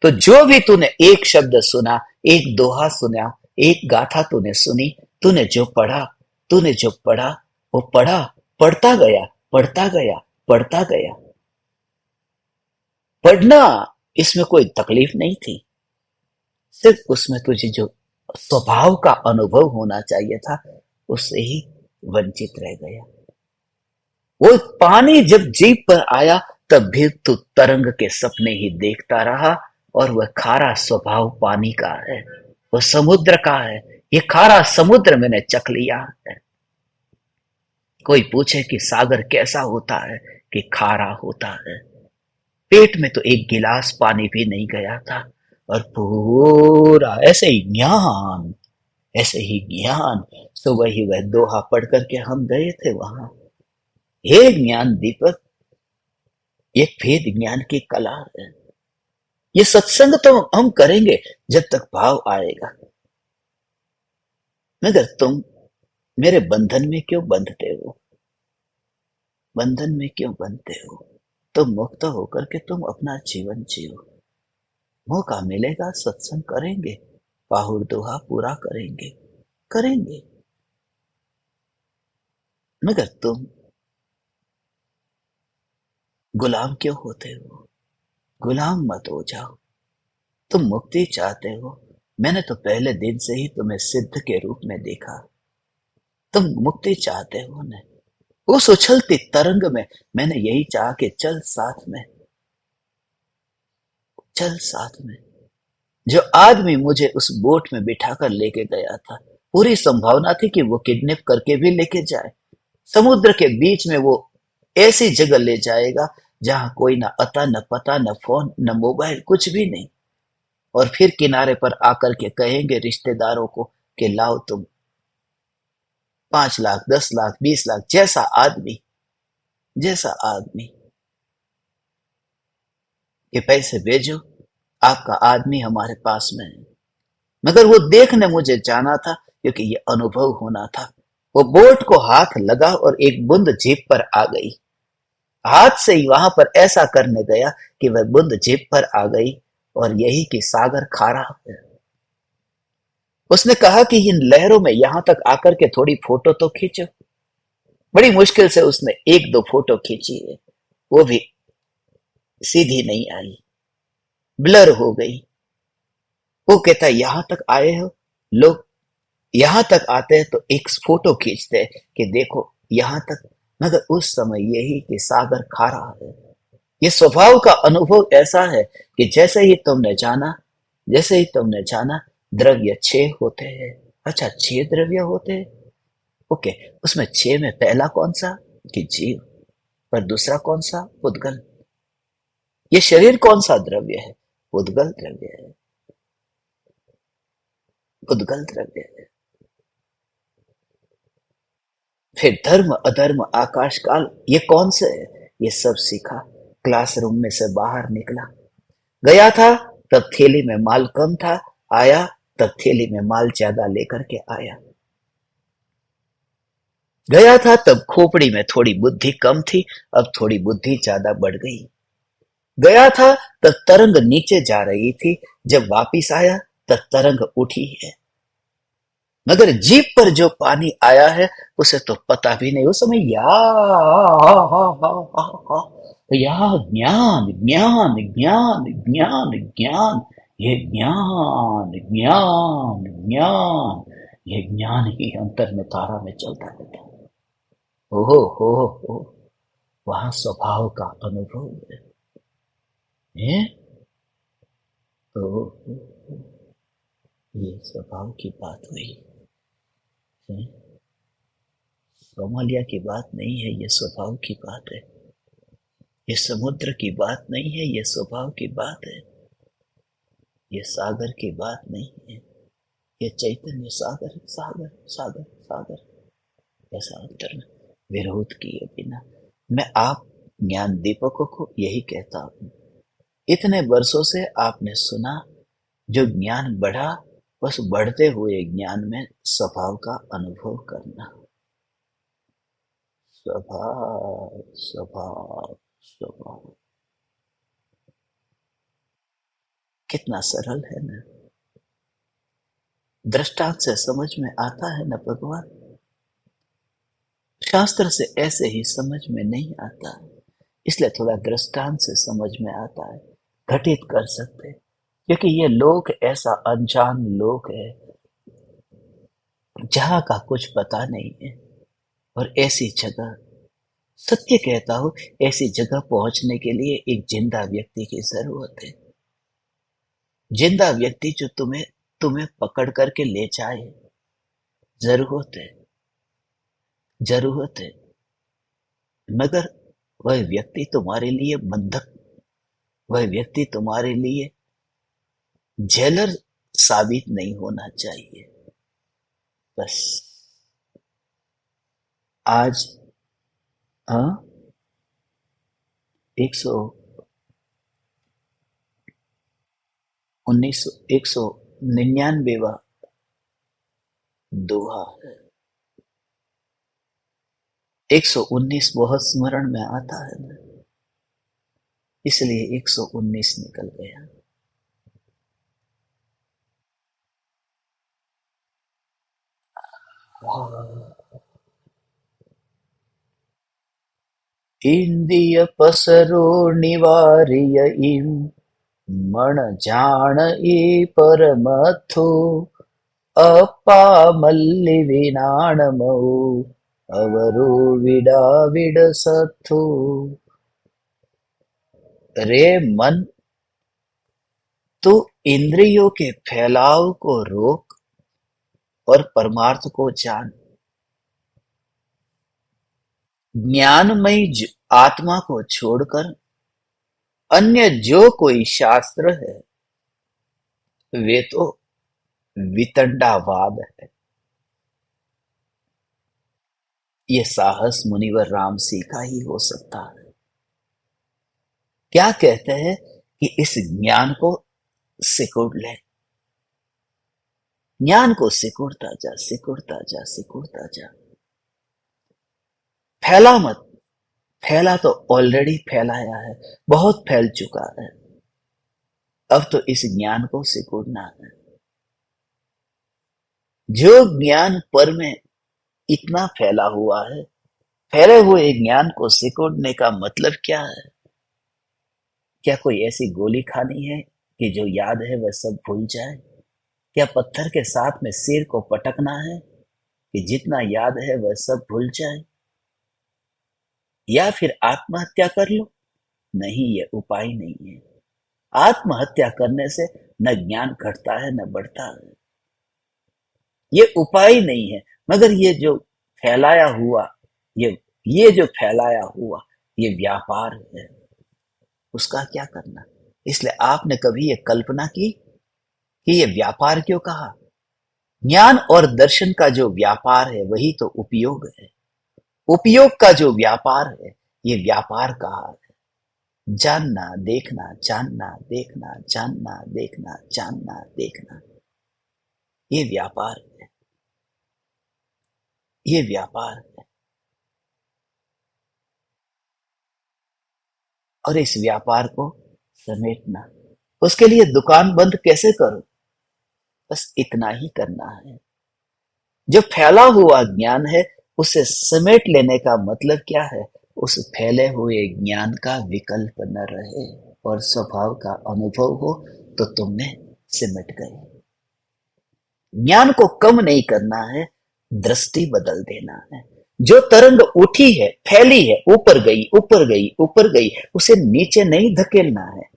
तो जो भी तूने एक शब्द सुना, एक दोहा सुना, एक गाथा तूने सुनी, तूने जो पढ़ा, तूने जो पढ़ा, वो पढ़ा, पढ़ता गया, पढ़ता गया, पढ़ता गया। पढ़ना, इसमें कोई तकलीफ नहीं थी। सिर्फ उसमें तुझे जो स्वभाव का अनुभव होना चाहिए था, उससे ही वंचित रह गया। वो पानी जब जीप पर आया, तब भी तू तरंग के सपने ही देखता रहा, और वह खारा स्वभाव पानी का है, वो समुद्र का है। ये खारा समुद्र मैंने चख लिया है। कोई पूछे कि सागर कैसा होता है, कि खारा होता है। पेट में तो एक गिलास पानी भी नहीं गया था, और पूरा ऐसे ही ज्ञान, ऐसे ही ज्ञान। तो वही वह दोहा पढ़ करके हम गए थे वहां। हे ज्ञान दीपक, ये भेद ज्ञान की कला है। ये सत्संग तो हम करेंगे जब तक भाव आएगा, मगर तुम मेरे बंधन में क्यों बंधते हो? बंधन में क्यों बंधते हो? तुम मुक्त होकर के तुम अपना जीवन जियो। मौका मिलेगा सत्संग करेंगे, पाहुर दोहा पूरा करेंगे, करेंगे। मगर तुम गुलाम क्यों होते हो? गुलाम मत हो जाओ। तुम मुक्ति चाहते हो, मैंने तो पहले दिन से ही तुम्हें सिद्ध के रूप में देखा। तुम मुक्ति चाहते हो न? उस उछलती तरंग में मैंने यही चाहा कि चल साथ में, चल साथ में। जो आदमी मुझे उस बोट में बिठाकर लेके गया था, पूरी संभावना थी कि वो किडनैप करके भी लेके जाए। समुद्र के बीच में वो ऐसी जगह ले जाएगा जहां कोई ना अता, न पता, न फोन, न मोबाइल, कुछ भी नहीं। और फिर किनारे पर आकर के कहेंगे रिश्तेदारों को कि लाओ तुम 5 लाख, 10 लाख, 20 लाख, जैसा आदमी के पैसे भेजो, आपका आदमी हमारे पास में है। मगर वो देखने मुझे जाना था, क्योंकि ये अनुभव होना था। वो बोट को हाथ लगा और एक बूंद जीप पर आ गई। हाथ से ही वहां पर ऐसा करने गया कि वह बूंद जीप पर आ गई, और यही कि सागर खारा है। उसने कहा कि इन लहरों में यहां तक आकर के थोड़ी फोटो तो खींचो। बड़ी मुश्किल से उसने एक दो फोटो खींची है, वो भी सीधी नहीं आई, ब्लर हो गई। वो कहता है यहां तक आए हो, लोग यहां तक आते हैं तो एक फोटो खींचते हैं कि देखो यहां तक। मगर उस समय यही कि सागर खारा है। ये स्वभाव का अनुभव ऐसा है कि जैसे ही तुमने जाना, द्रव्य 6 होते हैं। अच्छा, 6 द्रव्य होते हैं। ओके, उसमें 6 में पहला कौन सा? कि जीव। पर दूसरा कौन सा? उद्गल। ये शरीर कौन सा द्रव्य है? उद्गल द्रव्य है, उद्गल द्रव्य है। फिर धर्म, अधर्म, आकाश काल, ये कौन से है? ये सब सीखा। क्लासरूम में से बाहर निकला, गया था तब थैली में माल कम था, आया तब थैली में माल ज्यादा लेकर के आया। गया था तब खोपड़ी में थोड़ी बुद्धि कम थी, अब थोड़ी बुद्धि ज्यादा बढ़ गई। गया था तब तरंग नीचे जा रही थी, जब वापिस आया तब तरंग उठी है। मगर जीप पर जो पानी आया है, उसे तो पता भी नहीं। उस समय या ज्ञान, ज्ञान, ज्ञान, ज्ञान, ज्ञान, ये ज्ञान, ज्ञान, ज्ञान, ये ज्ञान ही अंतर में तारा में चलता रहता है। ओहो हो, वहां स्वभाव का अनुभव है। तो ये स्वभाव की बात हुई है। सोमालिया की बात नहीं है, ये स्वभाव की बात है। ये समुद्र की बात नहीं है, ये स्वभाव की बात है। ये सागर की बात नहीं है, ये चैतन्य सागर, सागर, सागर, सागर। ऐसा अंतर में विरोध किए बिना मैं आप ज्ञान दीपकों को यही कहता हूं। इतने वर्षों से आपने सुना, जो ज्ञान बढ़ा, बस बढ़ते हुए ज्ञान में स्वभाव का अनुभव करना। स्वभाव, स्वभाव, स्वभाव। कितना सरल है ना, दृष्टांत से समझ में आता है ना भगवान, शास्त्र से ऐसे ही समझ में नहीं आता, इसलिए थोड़ा दृष्टांत से समझ में आता है, घटित कर सकते हैं। क्योंकि ये लोग ऐसा अनजान लोग है जहां का कुछ पता नहीं है, और ऐसी जगह, सत्य कहता हूं, ऐसी जगह पहुंचने के लिए एक जिंदा व्यक्ति की जरूरत है। जिंदा व्यक्ति जो तुम्हें तुम्हें पकड़ करके ले जाए, जरूरत है, जरूरत है। मगर वह व्यक्ति तुम्हारे लिए बंधक, वह व्यक्ति तुम्हारे लिए जेलर साबित नहीं होना चाहिए। बस आज, हाँ, 199वां दोहा है। 119 बहुत स्मरण में आता है ना, इसलिए 119 निकल गया। इंद्रिय पसरो निवार्य इम मण जान ए परमथो अपा मल्लि विनाणमो अवरो विडा विडसथो। रे मन, तू इंद्रियों के फैलाव को रोक और परमार्थ को जान। ज्ञानमयी आत्मा को छोड़कर अन्य जो कोई शास्त्र है वे तो वितंडावाद है। ये साहस मुनिवर रामसी का ही हो सकता है। क्या कहते हैं कि इस ज्ञान को सिकुड़ ले, ज्ञान को सिकुड़ता जा, सिकुड़ता जा, सिकुड़ता जा, फैला मत। फैला तो ऑलरेडी फैलाया है, बहुत फैल चुका है। अब तो इस ज्ञान को सिकुड़ना है। जो ज्ञान पर में इतना फैला हुआ है, फैले हुए ज्ञान को सिकुड़ने का मतलब क्या है? क्या कोई ऐसी गोली खानी है कि जो याद है वह सब भूल जाए? क्या पत्थर के साथ में सिर को पटकना है कि जितना याद है वह सब भूल जाए? या फिर आत्महत्या कर लो? नहीं, ये उपाय नहीं है। आत्महत्या करने से न ज्ञान घटता है न बढ़ता है, ये उपाय नहीं है। मगर ये जो फैलाया हुआ, ये ये जो फैलाया हुआ ये व्यापार है, उसका क्या करना? इसलिए आपने कभी ये कल्पना की कि ये व्यापार क्यों कहा? ज्ञान और दर्शन का जो व्यापार है वही तो उपयोग है। उपयोग का जो व्यापार है ये व्यापार कहा है। जानना देखना, जानना देखना, जानना देखना, जानना देखना, ये व्यापार है, ये व्यापार है। और इस व्यापार को समेटना, उसके लिए दुकान बंद कैसे करो? बस इतना ही करना है। जो फैला हुआ ज्ञान है उसे समेट लेने का मतलब क्या है? उस फैले हुए ज्ञान का विकल्प न रहे और स्वभाव का अनुभव हो तो तुमने सिमट गए। ज्ञान को कम नहीं करना है, दृष्टि बदल देना है। जो तरंग उठी है, फैली है, ऊपर गई, ऊपर गई, ऊपर गई, उसे नीचे नहीं धकेलना है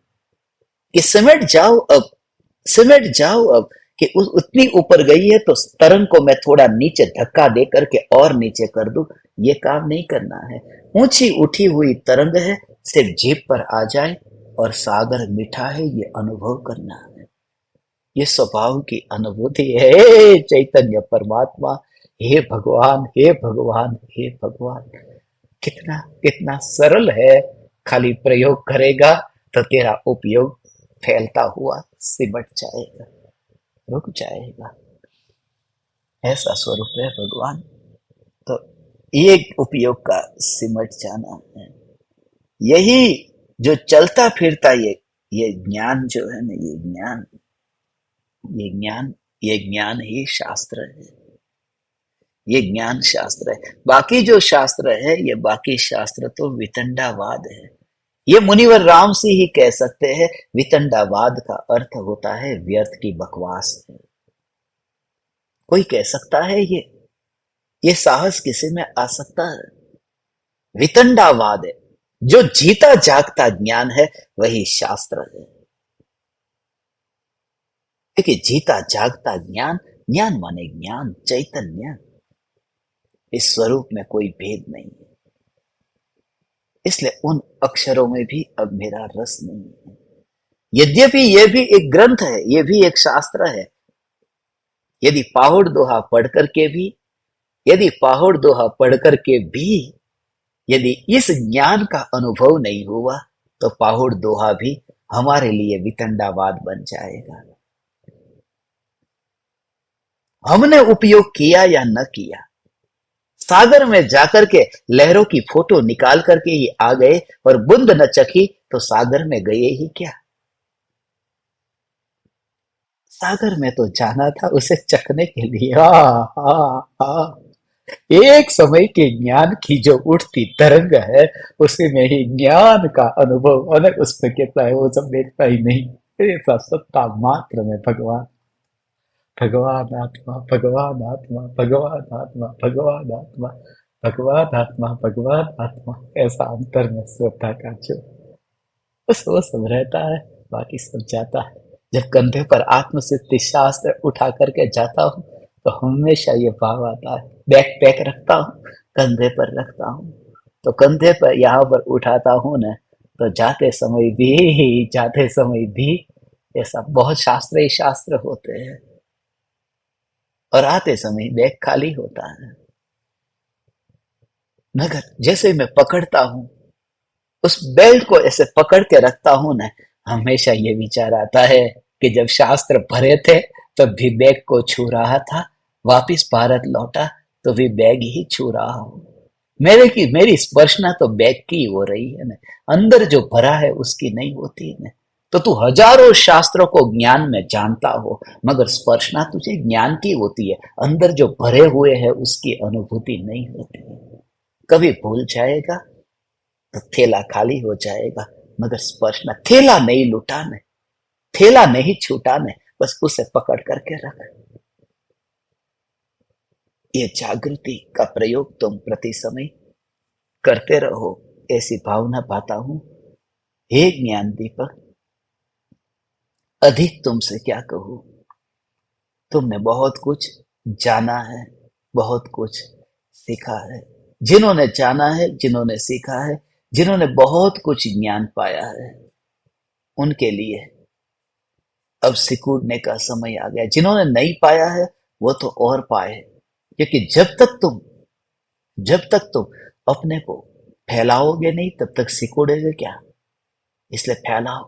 कि सिमट जाओ अब, सिमट जाओ अब, कि उतनी ऊपर गई है तो तरंग को मैं थोड़ा नीचे धक्का दे करके और नीचे कर दूं। ये काम नहीं करना है। ऊंची उठी हुई तरंग है, सिर्फ जीभ पर आ जाए और सागर मीठा है ये अनुभव करना है। ये स्वभाव की अनुभूति है। हे चैतन्य परमात्मा, हे भगवान, हे भगवान, हे भगवान, कितना कितना सरल है। खाली प्रयोग करेगा तो तेरा उपयोग फैलता हुआ सिमट जाएगा, रुक जाएगा। ऐसा स्वरूप है भगवान। तो एक उपयोग का सिमट जाना है। यही जो चलता फिरता ये ज्ञान जो है ना, ये ज्ञान ये ज्ञान ही शास्त्र है। ये ज्ञान शास्त्र है। बाकी जो शास्त्र है, ये बाकी शास्त्र तो वितंडावाद है। ये मुनिवर राम से ही कह सकते हैं। वितंडावाद का अर्थ होता है व्यर्थ की बकवास। कोई कह सकता है ये साहस किसी में आ सकता है? वितंडावाद है। जो जीता जागता ज्ञान है वही शास्त्र है। देखिए, जीता जागता ज्ञान, ज्ञान माने ज्ञान, चैतन्य। इस स्वरूप में कोई भेद नहीं है। इसलिए उन अक्षरों में भी अब मेरा रस नहीं है। यद्यपि यह भी एक ग्रंथ है, यह भी एक शास्त्र है। यदि पाहुड़ दोहा पढ़ करके भी यदि पाहुड़ दोहा पढ़ करके भी यदि इस ज्ञान का अनुभव नहीं हुआ, तो पाहुड़ दोहा भी हमारे लिए वितंडावाद बन जाएगा। हमने उपयोग किया या न किया, सागर में जाकर के लहरों की फोटो निकाल करके ही आ गए और बूंद न चखी तो सागर में गए ही क्या? सागर में तो जाना था उसे चखने के लिए। एक समय के ज्ञान की जो उठती तरंग है, उसी में ही ज्ञान का अनुभव अलग उसमें कितना है वो सब देखता ही नहीं। ऐसा सत्ता मात्र में भगवान, भगवान आत्मा, भगवान आत्मा, भगवान आत्मा, भगवान आत्मा, भगवान आत्मा, भगवान आत्मा, ऐसा अंतर में श्रद्धा का जो बस वो सब रहता है, बाकी सब जाता है। जब कंधे पर आत्मसिद्धि शास्त्र उठा करके जाता हूँ तो हमेशा ये भाव आता है, बैक पैक रखता हूँ, कंधे पर रखता हूँ, तो कंधे पर यहाँ पर उठाता हूँ ना, तो जाते समय भी ऐसा बहुत शास्त्र ही शास्त्र होते हैं और आते समय बैग खाली होता है। मगर जैसे मैं पकड़ता हूँ, उस बेल्ट को ऐसे पकड़ के रखता हूं ना, हमेशा ये विचार आता है कि जब शास्त्र भरे थे तब भी बैग को छू रहा था, वापिस भारत लौटा तो भी बैग ही छू रहा हूं। मेरी स्पर्शना तो बैग की हो रही है ना, अंदर जो भरा है उसकी नहीं होती है ना। तो तू हजारों शास्त्रों को ज्ञान में जानता हो, मगर स्पर्शना तुझे ज्ञान की होती है, अंदर जो भरे हुए है उसकी अनुभूति नहीं होती है। कभी भूल जाएगा तो थैला खाली हो जाएगा, मगर स्पर्श न, थैला नहीं लुटाने, थैला नहीं छूटाने, बस उसे पकड़ करके रख। ये जागृति का प्रयोग तुम प्रति समय करते रहो, ऐसी भावना पाता हूं। हे ज्ञान दीपक, अधिक तुमसे क्या कहूं। तुमने बहुत कुछ जाना है, बहुत कुछ सीखा है। जिन्होंने जाना है, जिन्होंने सीखा है, जिन्होंने बहुत कुछ ज्ञान पाया है, उनके लिए अब सिकुड़ने का समय आ गया। जिन्होंने नहीं पाया है वो तो और पाए, क्योंकि जब तक तुम अपने को फैलाओगे नहीं तब तक सिकुड़ेगे क्या। इसलिए फैलाओ,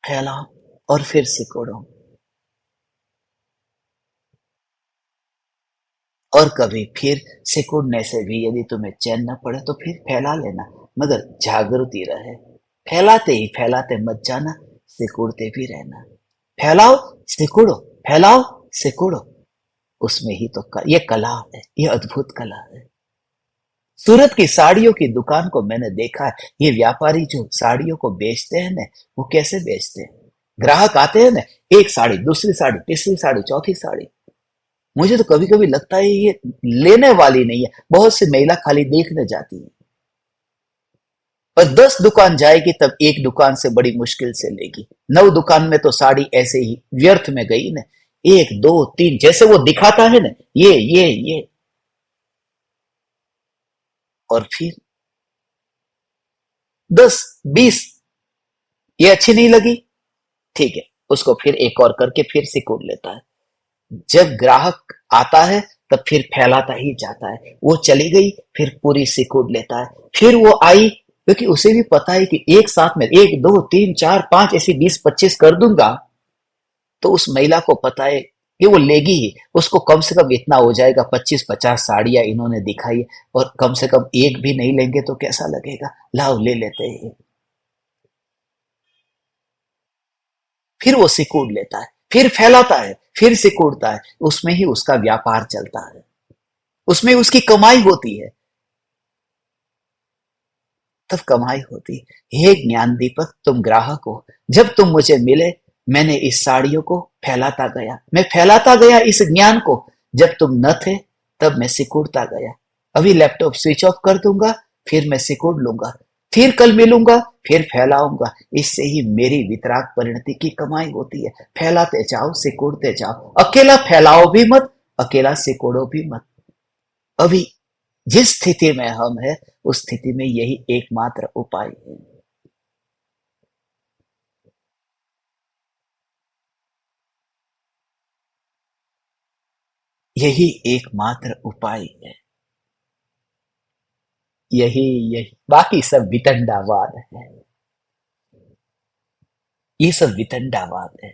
फैलाओ और फिर सिकुड़ो। और कभी फिर सिकुड़ने से भी यदि तुम्हें चैन न पड़े तो फिर फैला लेना, मगर जागृति रहे। फैलाते ही फैलाते मत जाना, सिकुड़ते भी रहना। फैलाओ, सिकुड़ो, फैलाओ, सिकुड़ो। उसमें ही तो ये कला है, ये अद्भुत कला है। सूरत की साड़ियों की दुकान को मैंने देखा है। ये व्यापारी जो साड़ियों को बेचते हैं ना, वो कैसे बेचते हैं? ग्राहक आते हैं ना, एक साड़ी, दूसरी साड़ी, तीसरी साड़ी, चौथी साड़ी। मुझे तो कभी कभी लगता है ये लेने वाली नहीं है, बहुत सी महिला खाली देखने जाती है। और 10 दुकान जाएगी तब एक दुकान से बड़ी मुश्किल से लेगी। 9 दुकान में तो साड़ी ऐसे ही व्यर्थ में गई ना। 1 2 3 जैसे वो दिखाता है ना, ये और फिर 10 20 ये अच्छी नहीं लगी, ठीक है, उसको फिर एक और करके फिर सिकुड़ लेता है। जब ग्राहक आता है तब फिर फैलाता ही जाता है। वो चली गई फिर पूरी सिकुड़ लेता है। फिर वो आई, क्योंकि उसे भी पता है कि एक साथ में 1 2 3 4 5 ऐसी 20 25 कर दूंगा तो उस महिला को पता है कि वो लेगी ही। उसको कम से कम इतना हो जाएगा, 25 50 साड़ियां इन्होंने दिखाई और कम से कम एक भी नहीं लेंगे तो कैसा लगेगा, लाओ ले लेते हैं। फिर वो सिकुड़ लेता है, फिर फैलाता है, फिर सिकुड़ता है। उसमें ही उसका व्यापार चलता है, उसमें उसकी कमाई होती है, तब कमाई होती है। हे ज्ञान दीपक, तुम ग्राहक हो। जब तुम मुझे मिले, मैंने इस साड़ियों को फैलाता गया, मैं फैलाता गया इस ज्ञान को। जब तुम न थे, तब मैं सिकुड़ता गया। अभी लैपटॉप स्विच ऑफ कर दूंगा, फिर मैं सिकुड़ लूंगा, फिर कल मिलूंगा, फिर फैलाऊंगा। इससे ही मेरी वितराग परिणति की कमाई होती है। फैलाते जाओ, सिकुड़ते जाओ, अकेला फैलाओ भी मत, अकेला सिकुड़ो भी मत। अभी जिस स्थिति में हम है, उस स्थिति में यही एकमात्र उपाय है। यही एकमात्र उपाय है। यही यही बाकी सब वितंडावाद है। ये सब वितंडावाद है,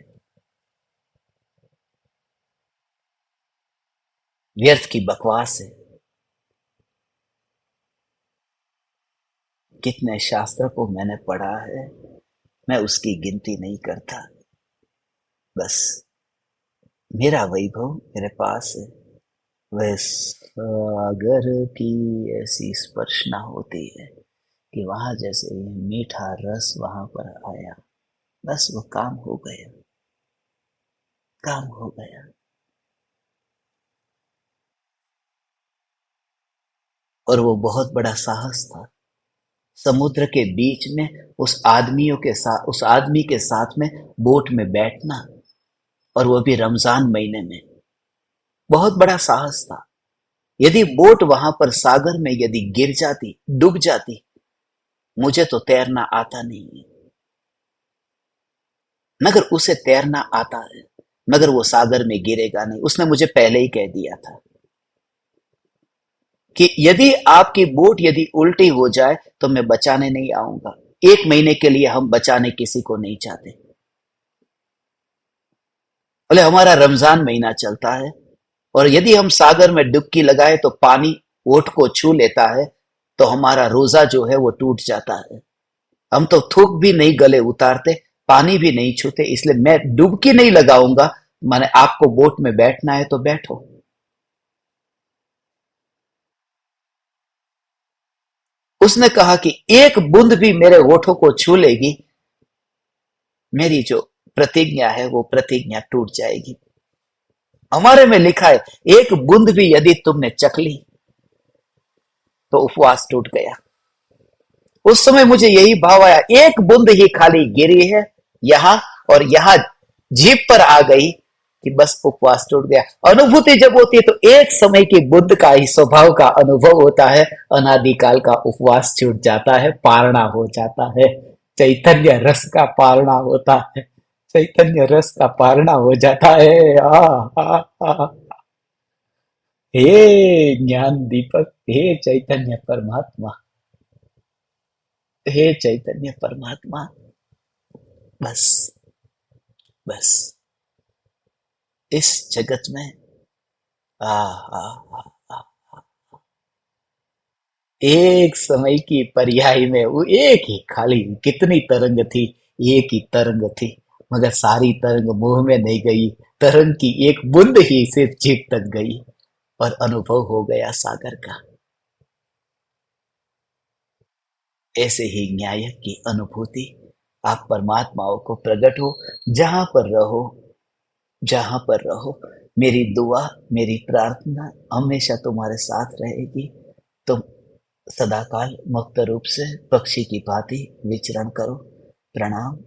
व्यर्थ की बकवास है। कितने शास्त्र को मैंने पढ़ा है, मैं उसकी गिनती नहीं करता। बस मेरा वैभव मेरे पास है। वह सागर की ऐसी स्पर्शना होती है कि वहां जैसे मीठा रस वहां पर आया, बस वो काम हो गया, काम हो गया। और वो बहुत बड़ा साहस था, समुद्र के बीच में उस आदमी के साथ में बोट में बैठना, और वो भी रमजान महीने में। बहुत बड़ा साहस था। यदि बोट वहां पर सागर में यदि गिर जाती, डूब जाती, मुझे तो तैरना आता नहीं है, मगर उसे तैरना आता है। मगर वो सागर में गिरेगा नहीं, उसने मुझे पहले ही कह दिया था कि यदि आपकी बोट यदि उल्टी हो जाए तो मैं बचाने नहीं आऊंगा। 1 महीने के लिए हम बचाने किसी को नहीं चाहते। बोले हमारा रमजान महीना चलता है, और यदि हम सागर में डुबकी लगाए तो पानी ओठ को छू लेता है, तो हमारा रोजा जो है वो टूट जाता है। हम तो थूक भी नहीं गले उतारते, पानी भी नहीं छूते, इसलिए मैं डुबकी नहीं लगाऊंगा। माने आपको बोट में बैठना है तो बैठो। उसने कहा कि एक बूंद भी मेरे होठों को छू लेगी, मेरी जो प्रतिज्ञा है वो प्रतिज्ञा टूट जाएगी। हमारे में लिखा है, एक बूंद भी यदि तुमने चख ली तो उपवास टूट गया। उस समय मुझे यही भाव आया, एक बूंद ही खाली गिरी है यहां, और यहां जीभ पर आ गई कि बस उपवास टूट गया। अनुभूति जब होती है तो एक समय की बुद्ध का ही स्वभाव का अनुभव होता है, अनादिकाल का उपवास छूट जाता है, पारणा हो जाता है। चैतन्य रस का पारणा होता है, चैतन्य रस का पारणा हो जाता है। आ। हे ज्ञान दीपक, हे चैतन्य परमात्मा, हे चैतन्य परमात्मा, बस बस इस जगत में आ, आ, आ, एक समय की पर्याय में वो एक ही खाली, कितनी तरंग थी, एक ही तरंग थी, मगर सारी तरंग मुंह में नहीं गई। तरंग की एक बूंद ही सिर्फ जीभ तक गई, और अनुभव हो गया सागर का। ऐसे ही न्याय की अनुभूति, आप परमात्माओं को प्रकट हो, जहां पर रहो, जहां पर रहो। मेरी दुआ, मेरी प्रार्थना हमेशा तुम्हारे साथ रहेगी। तुम सदाकाल मुक्त रूप से पक्षी की भांति विचरण करो। प्रणाम।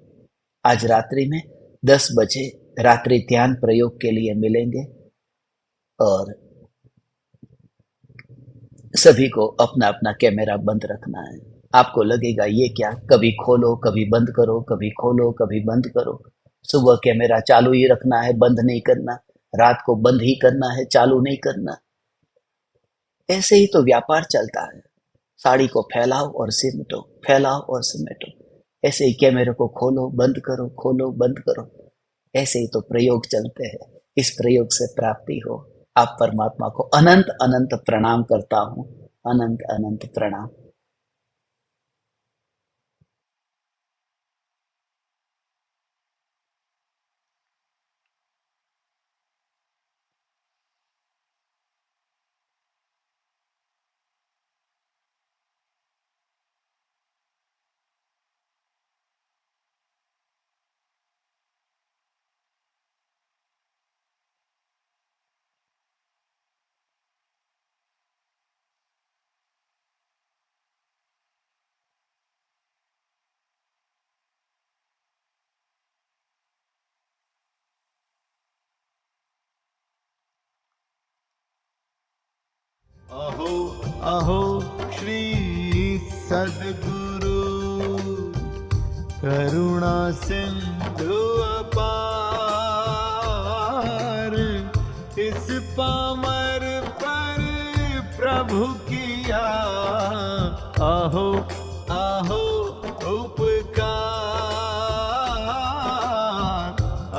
आज रात्रि में 10 बजे रात्रि ध्यान प्रयोग के लिए मिलेंगे, और सभी को अपना अपना कैमरा बंद रखना है। आपको लगेगा ये क्या, कभी खोलो कभी बंद करो, कभी खोलो कभी बंद करो। सुबह कैमरा चालू ही रखना है, बंद नहीं करना। रात को बंद ही करना है, चालू नहीं करना। ऐसे ही तो व्यापार चलता है। साड़ी को फैलाओ और सिमटो, फैलाओ और सिमटो। ऐसे ही कैमरे को खोलो बंद करो, खोलो बंद करो। ऐसे ही तो प्रयोग चलते हैं। इस प्रयोग से प्राप्ति हो। आप परमात्मा को अनंत अनंत प्रणाम करता हूं। अनंत अनंत प्रणाम। अहो अहो श्री सद्गुरु करुणा सिंधु अपार, इस पामर पर प्रभु किया आहो आहो उपकार,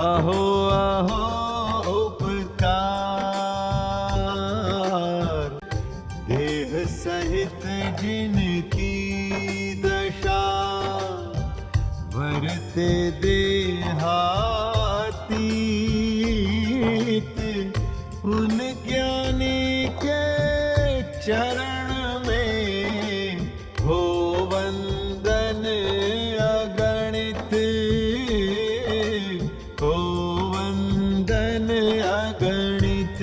आहो आहो उपकार। देह सहित जिनकी दशा वरते देहातीत, उन ज्ञानी के चरण में हो वंदन अगणित, हो वंदन अगणित।